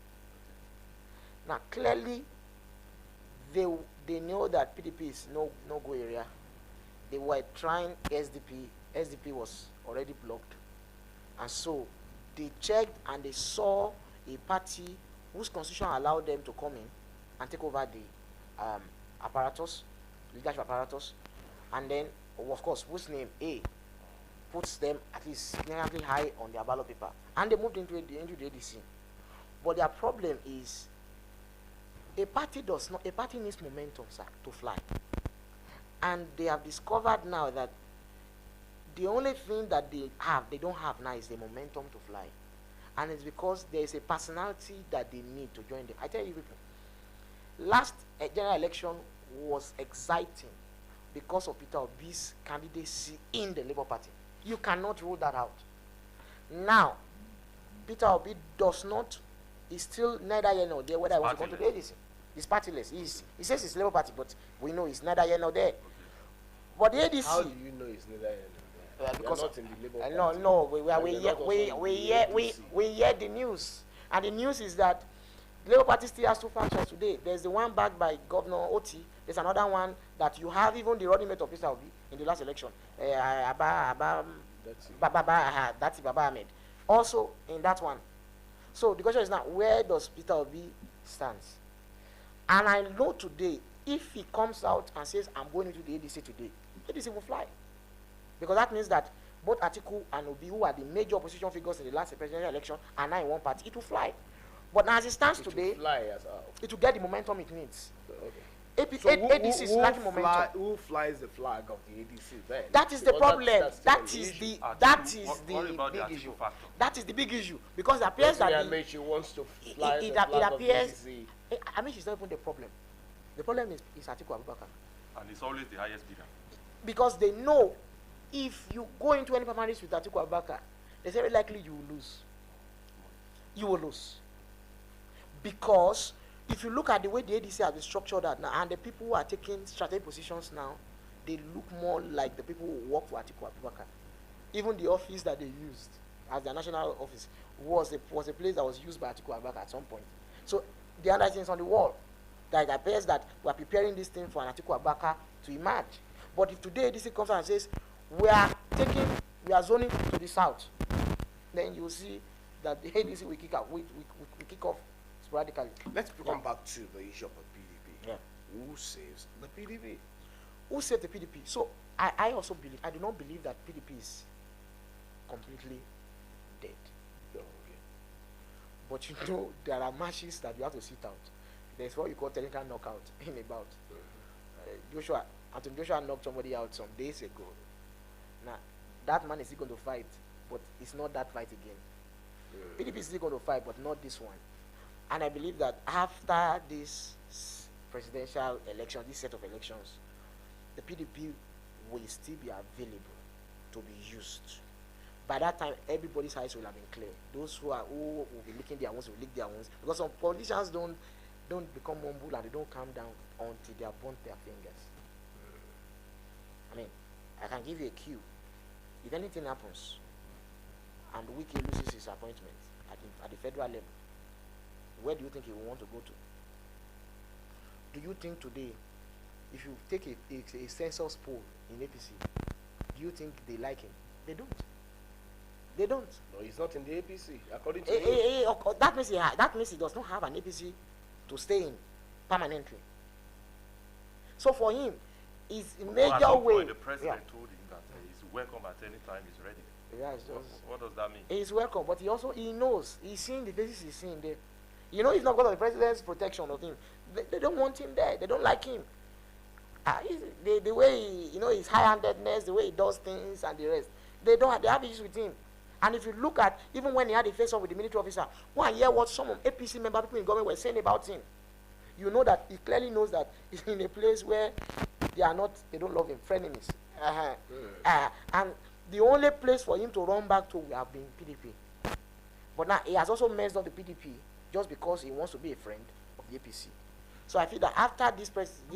Now, clearly, they know that PDP is no-go area. They were trying SDP. SDP was already blocked. And so they checked and they saw a party whose constitution allowed them to come in and take over the apparatus, leadership apparatus, and then, of course, whose name A puts them at least significantly high on their ballot paper, and they moved into the ADC. But their problem is a party needs momentum, sir, to fly. And they have discovered now that the only thing that they don't have now is the momentum to fly. And it's because there is a personality that they need to join them. I tell you people, last general election was exciting because of Peter Obi's candidacy in the Labour Party. You cannot rule that out. Now, Peter Obi is still neither here nor there whether he wants to go to the ADC. He's partyless. He says it's Labour Party, but we know he's neither here nor there. Okay. But the ADC... How do you know it's neither here nor there? Because not in the Labour Party. We hear the news. And the news is that the Labour Party still has two factions today. There's the one backed by Governor Oti. There's another one that you have even the running mate of Peter Obi in the last election. That's Baba Ahmed. Also in that one. So the question is now, where does Peter Obi stand? And I know today, if he comes out and says, I'm going into the ADC today, the ADC will fly. Because that means that both Atiku and Obi, who are the major opposition figures in the last presidential election, are now in one party. It will fly. But now as it stands today, it will get the momentum it needs. Okay. ADC is lacking momentum. Who flies the flag of the ADC then? That is the problem. That is the big issue. That is the big issue. Because it appears that she wants to fly the flag of the ADC. I mean, she's not even the problem. The problem is Atiku Abubakar. And it's always the highest bidder. Because they know if you go into any primaries with Atiku Abubakar, it's very likely you will lose. You will lose. Because if you look at the way the ADC has been structured out now, and the people who are taking strategic positions now, they look more like the people who work for Atiku Abubakar. Even the office that they used as their national office was a place that was used by Atiku Abubakar at some point. So the other things on the wall, that it appears that we are preparing this thing for an Atiku Abubakar to emerge. But if today ADC comes out and says, we are zoning to the south, then you will see that the ADC will kick off sporadically. Let's come back to the issue of the PDP. Yeah. Who saves the PDP? Who saved the PDP? So I also believe, I do not believe that PDP is completely dead. Okay. But you know, there are matches that you have to sit out. There's what you call technical knockout in a bout. Anthony Joshua knocked somebody out some days ago. Now, that man is still going to fight, but it's not that fight again. PDP is still going to fight, but not this one. And I believe that after this presidential election, this set of elections, the PDP will still be available to be used. By that time, everybody's eyes will have been clear. Those who will be licking their wounds will lick their wounds, because some politicians don't become humble and they don't calm down until they have burnt their fingers. I mean, I can give you a cue. If anything happens and Wike loses his appointment at the federal level, where do you think he will want to go to? Do you think today, if you take a census poll in APC, do you think they like him? They don't. They don't. No, he's not in the APC, according to him. That means he does not have an APC to stay in permanently. So for him, it's a major way. The president told him that he's welcome at any time he's ready. Yeah, what does that mean? He's welcome, but he knows. He's seeing the faces he's seeing there. You know, it's not because of the president's protection of him. They don't want him there. They don't like him. The way his high-handedness, the way he does things, and the rest. They have issues with him. And if you look at, even when he had a face-off with the military officer, when I hear what some of APC member people in government were saying about him, you know that he clearly knows that he's in a place where they don't love him, frenemies. And the only place for him to run back to will have been PDP. But now he has also messed up the PDP just because he wants to be a friend of the APC. So I feel that after this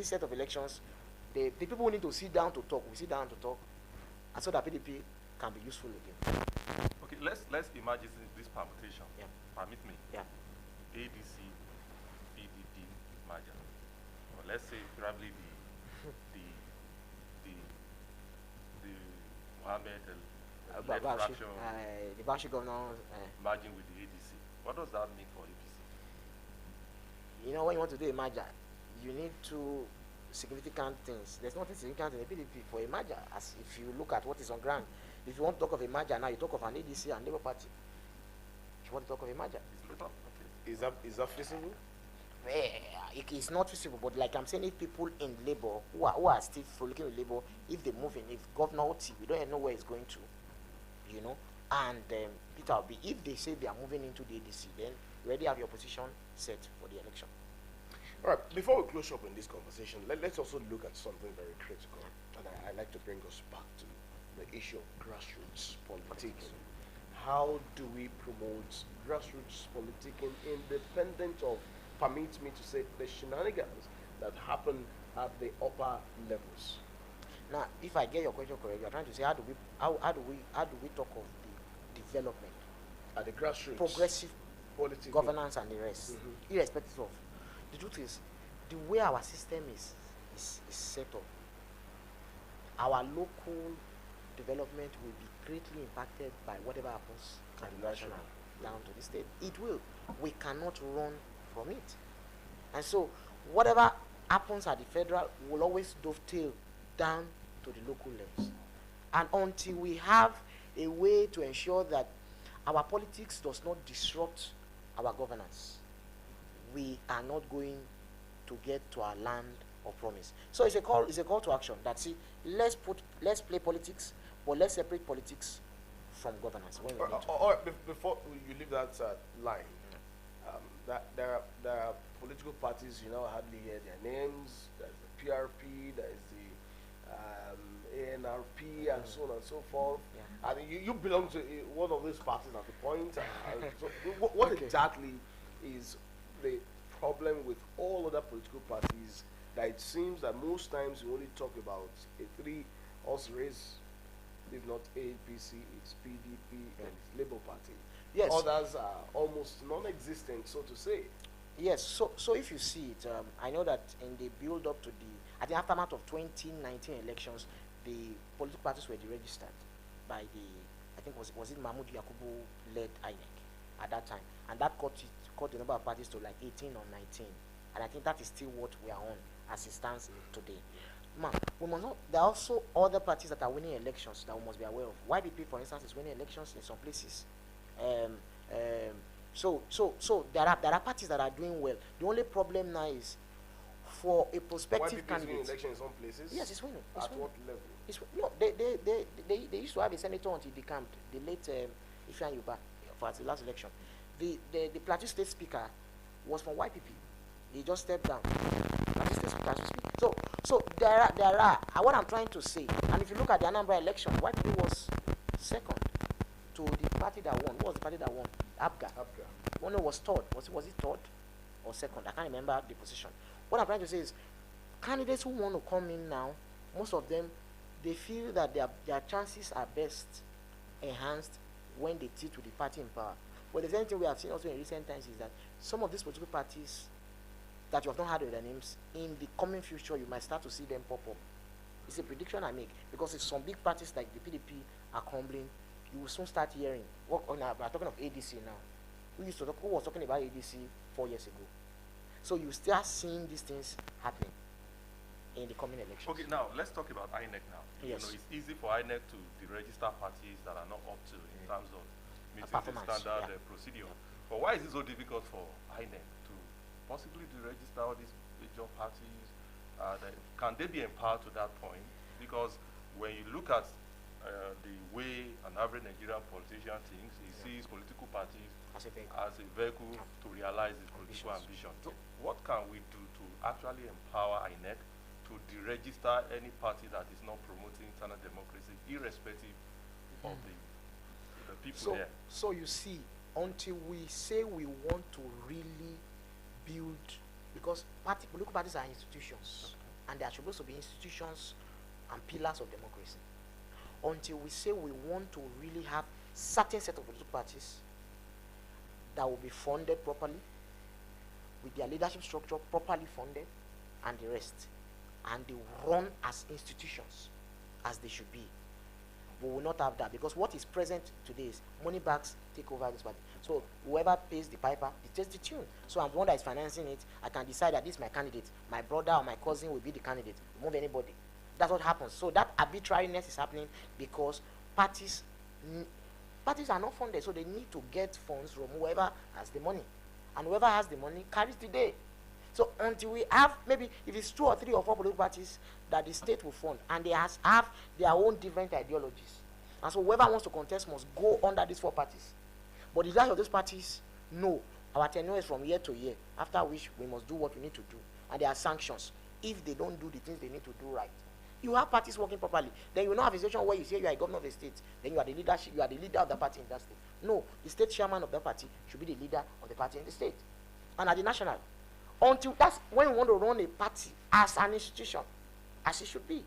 set of elections, the people who need to sit down to talk will sit down to talk, and so that PDP can be useful again. Okay, let's imagine this permutation. Yeah. Permit me. Yeah. ADC, PDP merger. Or let's say probably the Mohammed led fraction the Bashi governor. merging with the ADC. What does that mean for APC? You know, when you want to do a merger, you need two significant things. There's nothing significant in the PDP for a merger, as if you look at what is on ground. If you want to talk of a merger now, you talk of an ADC and Labour Party. If you want to talk of a merger, It's better. Okay. Is that feasible? it's not feasible. But like I'm saying, if people in Labour who are still looking with Labour, if they move in, if Governor Oti, we don't even know where it's going to, you know, and Peter Obi, if they say they are moving into the ADC, then you already have your position set for the election. All right, before we close up in this conversation, let's also look at something very critical. And I like to bring us back to the issue of grassroots politics. How do we promote grassroots politics independent of, permit me to say, the shenanigans that happen at the upper levels? Now, if I get your question correct, you're trying to say how do we talk of the development, At the grassroots, progressive politics, governance and the rest, irrespective of. The truth is, the way our system is set up, our local development will be greatly impacted by whatever happens at the national down to the state. It will. We cannot run from it. And so, whatever happens at the federal will always dovetail down to the local levels. And until we have a way to ensure that our politics does not disrupt our governance, we are not going to get to our land of promise. So it's a call to action that, see, let's play politics, but let's separate politics from governance when we need to. Or before you leave that line, there are political parties, you know, hardly hear their names. There's the PRP, there's the ANRP, and so on and so forth. Yeah. And you belong to one of these parties at the point. So what Okay. exactly is the problem with all other political parties, that it seems that most times we only talk about a three Osrc, if not APC, it's PDP and it's Labour Party. Yes. Others are almost non-existent, so to say. Yes, so if you see it, I know that in the build-up to at the aftermath of 2019 elections, the political parties were deregistered by I think was it Mahmoud Yakubu-led INEC at that time, and that cut the number of parties to like 18 or 19, and I think that is still what we are on as it stands today. Man, we must not. There are also other parties that are winning elections that we must be aware of. YPP, for instance, is winning elections in some places. So there are parties that are doing well. The only problem now is for a prospective YPP is candidate. winning election in some places. Yes, it's winning. It's At winning. what level? No, they used to have a senator until he decamped, the late Ifeanyi Uba, for the last election. The Plateau State Speaker was from YPP. He just stepped down. Plateau State Speaker to speak. So there are what I'm trying to say. And if you look at the Anambra election, YPP was second to the party that won. What was the party that won? APGA. One was third. Was it third or second? I can't remember the position. What I'm trying to say is, candidates who want to come in now, most of them, they feel that their chances are best enhanced when they sit with the party in power. But the same thing we have seen also in recent times is that some of these political parties that you have not heard of their names, in the coming future you might start to see them pop up. It's a prediction I make, because if some big parties like the PDP are crumbling, you will soon start hearing. We're talking of ADC now. Who was talking about ADC 4 years ago? So you start seeing these things happening in the coming elections. Okay, now let's talk about INEC now. Yes. You know, it's easy for INEC to deregister parties that are not up to in terms of meeting the performance, standard procedure. But why is it so difficult for INEC to possibly deregister all these major parties? Can they be empowered to that point? Because when you look at the way an average Nigerian politician thinks, he sees political parties as a vehicle to realize his political ambition. So what can we do to actually empower INEC to deregister any party that is not promoting internal democracy, irrespective of the people there? So you see, until we say we want to really build, because political parties are institutions, and they are supposed to be institutions and pillars of democracy. Until we say we want to really have certain set of political parties that will be funded properly, with their leadership structure properly funded, and the rest, and they run as institutions as they should be, we will not have that, because what is present today is money bags take over this party. So whoever pays the piper dictates the tune. So I'm the one that is financing it. I can decide that this is my candidate. My brother or my cousin will be the candidate. Move anybody. That's what happens. So that arbitrariness is happening because parties are not funded, so they need to get funds from whoever has the money. And whoever has the money carries the day. So until we have, maybe if it's 2 or 3 or 4 political parties that the state will fund, and they have their own different ideologies, and so whoever wants to contest must go under these 4 parties. But the rest of those parties, no, our tenure is from year to year, after which we must do what we need to do. And there are sanctions if they don't do the things they need to do right. You have parties working properly. Then you will not have a situation where you say you are a governor of a state, then you are the leadership, you are the leader of the party in that state. No, the state chairman of the party should be the leader of the party in the state. And at the national, until that's when we want to run a party as an institution, as it should be.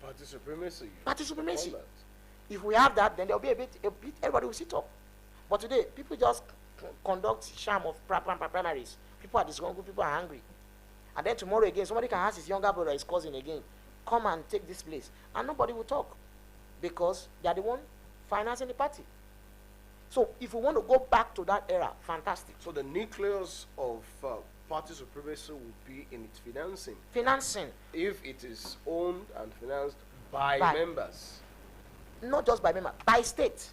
Party supremacy. Party supremacy. All that. If we have that, then there will be a bit, everybody will sit up. But today, people just conduct sham of primaries. People are disgruntled, people are angry. And then tomorrow again, somebody can ask his younger brother, his cousin again, come and take this place. And nobody will talk because they are the one financing the party. So if we want to go back to that era, fantastic. So the nucleus of party supremacy will be in its financing. Financing. If it is owned and financed by members. Not just by members, by state.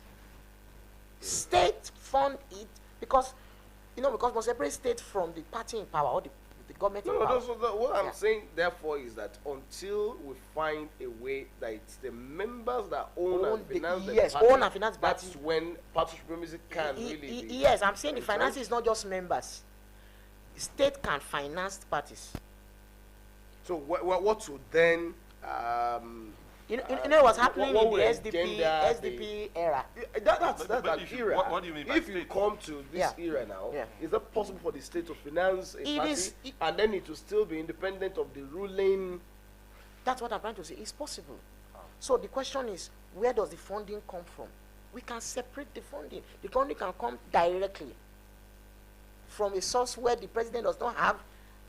State fund it because, because must separate state from the party in power or the government in power. What I'm saying, therefore, is that until we find a way that it's the members that own and finance the party, own and finance that's party. when party supremacy can really be. Yes, I'm saying the finance is not just members. State can finance parties. So what would then you know what's happening in the SDP era? That's an era. What do you mean by if state? you come to this era now, is it possible for the state to finance a party and then it will still be independent of the ruling? That's what I'm trying to say. It's possible. So the question is, where does the funding come from? We can separate the funding. The funding can come directly from a source where the president does not have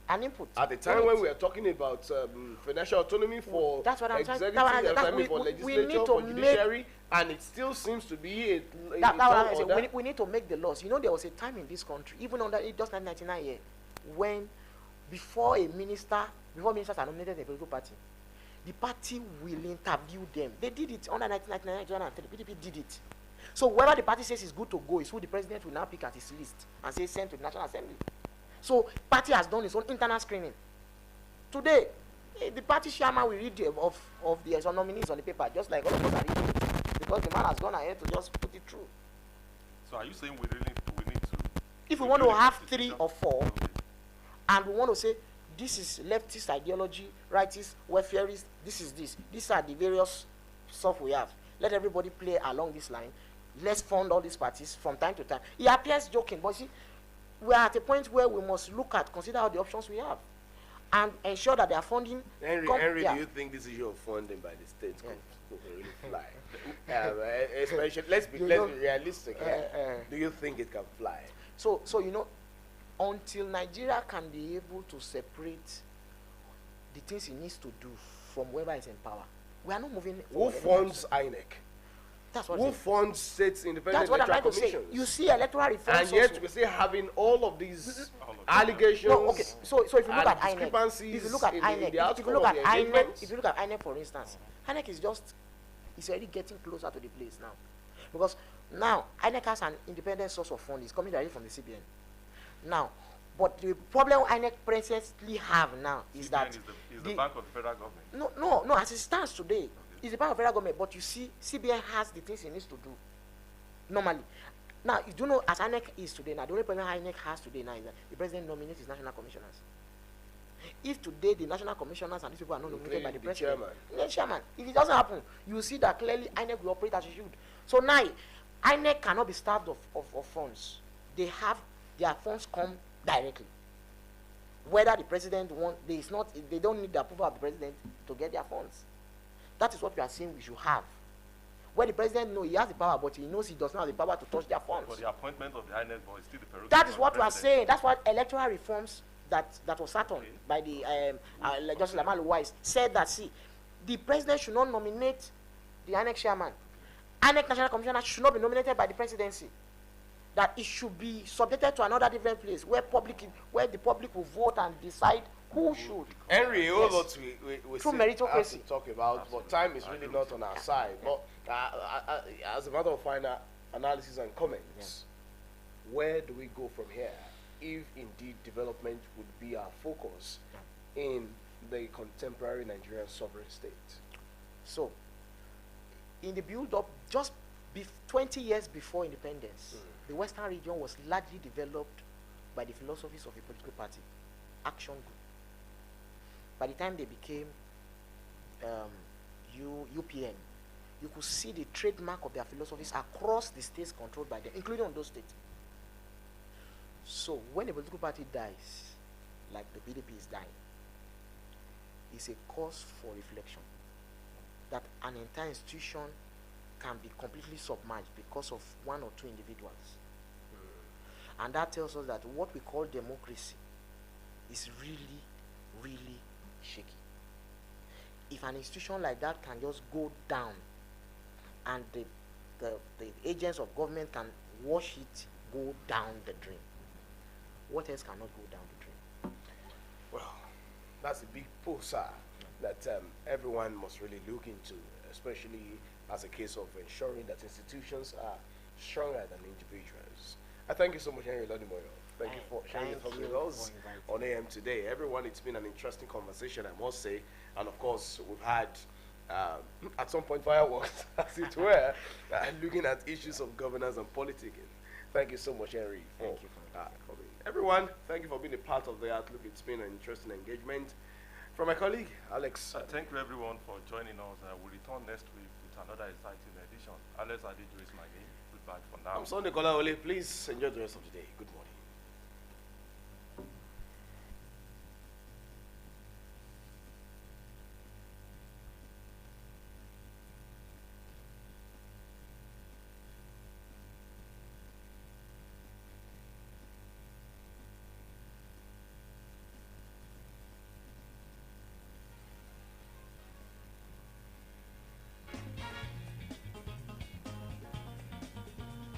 an input. At the time when we are talking about financial autonomy for that's what I'm executive, for legislature, for judiciary, and it still seems to be we need to make the laws. There was a time in this country, even under just 1999 year, when before ministers are nominated in a political party, the party will interview them. They did it under 1999, 2003. PDP did it. So whoever the party says is good to go is who the president will now pick at his list and say send to the National Assembly. So party has done its own internal screening. Today, the party chairman will read of the nominees on the paper, just like all of us are reading it, because the man has gone ahead to just put it through. So are you saying we need to? If we want to have 3 or 4, and we want to say this is leftist ideology, rightist, welfareist, this is this. These are the various stuff we have. Let everybody play along this line. Let's fund all these parties from time to time. It appears joking, but see, we are at a point where we must consider all the options we have, and ensure that they are funding. Henry, do you think this issue of funding by the states could really fly? Especially, let's be realistic. Do you think it can fly? So until Nigeria can be able to separate the things it needs to do from whoever is in power, we are not moving. Who funds INEC? That's what Who funds states independent electoral commissions? Say. You see electoral reforms, and yet we still having all of these allegations. No, okay. So if you look at INEC, if you look at INEC, if you look at INEC, for instance, INEC is already getting closer to the place now, because now INEC has an independent source of funding. It's coming directly from the CBN. Now, but the problem INEC presently have now is CBN that is the bank of the federal government. No. As it stands today, it's the bank of federal government. But you see, CBN has the things it needs to do normally. Now, you do know as INEC is today. Now, the only problem INEC has today now is that the president nominates his national commissioners. If today the national commissioners and these people are not nominated by the president, chairman, if it doesn't happen, you see that clearly INEC will operate as it should. So now, INEC cannot be starved of funds. They have their funds come directly. Whether the president wants, they don't need the approval of the president to get their funds. That is what we are saying we should have. Where the president knows he has the power, but he knows he does not have the power to touch their funds. But the appointment of the INEC board is still the prerogative. That is what we are saying. That's what electoral reforms that was sat on by the Justice Lamalu Wise said that, see, the president should not nominate the INEC chairman. INEC National Commissioner should not be nominated by the presidency. That it should be subjected to another different place where the public will vote and decide who should. Henry, a whole Yes. lot we Through still have to meritocracy. talk about, but time is really not on our side. But as a matter of final analysis and comments, where do we go from here if indeed development would be our focus in the contemporary Nigerian sovereign state? So, in the build-up, just 20 years before independence, the Western region was largely developed by the philosophies of a political party, Action Group. By the time they became UPN, you could see the trademark of their philosophies across the states controlled by them, including on those states. So, when a political party dies, like the PDP is dying, it's a cause for reflection that an entire institution can be completely submerged because of one or two individuals. And that tells us that what we call democracy is really, really shaky. If an institution like that can just go down and the agents of government can watch it go down the drain, what else cannot go down the drain? Well, that's a big pull, sir, that everyone must really look into, especially as a case of ensuring that institutions are stronger than individuals. I thank you so much, Henry Lodimoyo. Thank you for sharing your thoughts with us on AM today. Everyone, it's been an interesting conversation, I must say. And of course, we've had, at some point, fireworks, as it were, looking at issues of governance and politicking. Thank you so much, Henry, for coming. Everyone, thank you for being a part of the Outlook. It's been an interesting engagement. From my colleague, Alex. Thank you, everyone, for joining us. We'll return next week with another exciting edition. Alex Adejo is my name. Goodbye for now. I'm Sunday Kola Ole. Please enjoy the rest of the day. Good morning.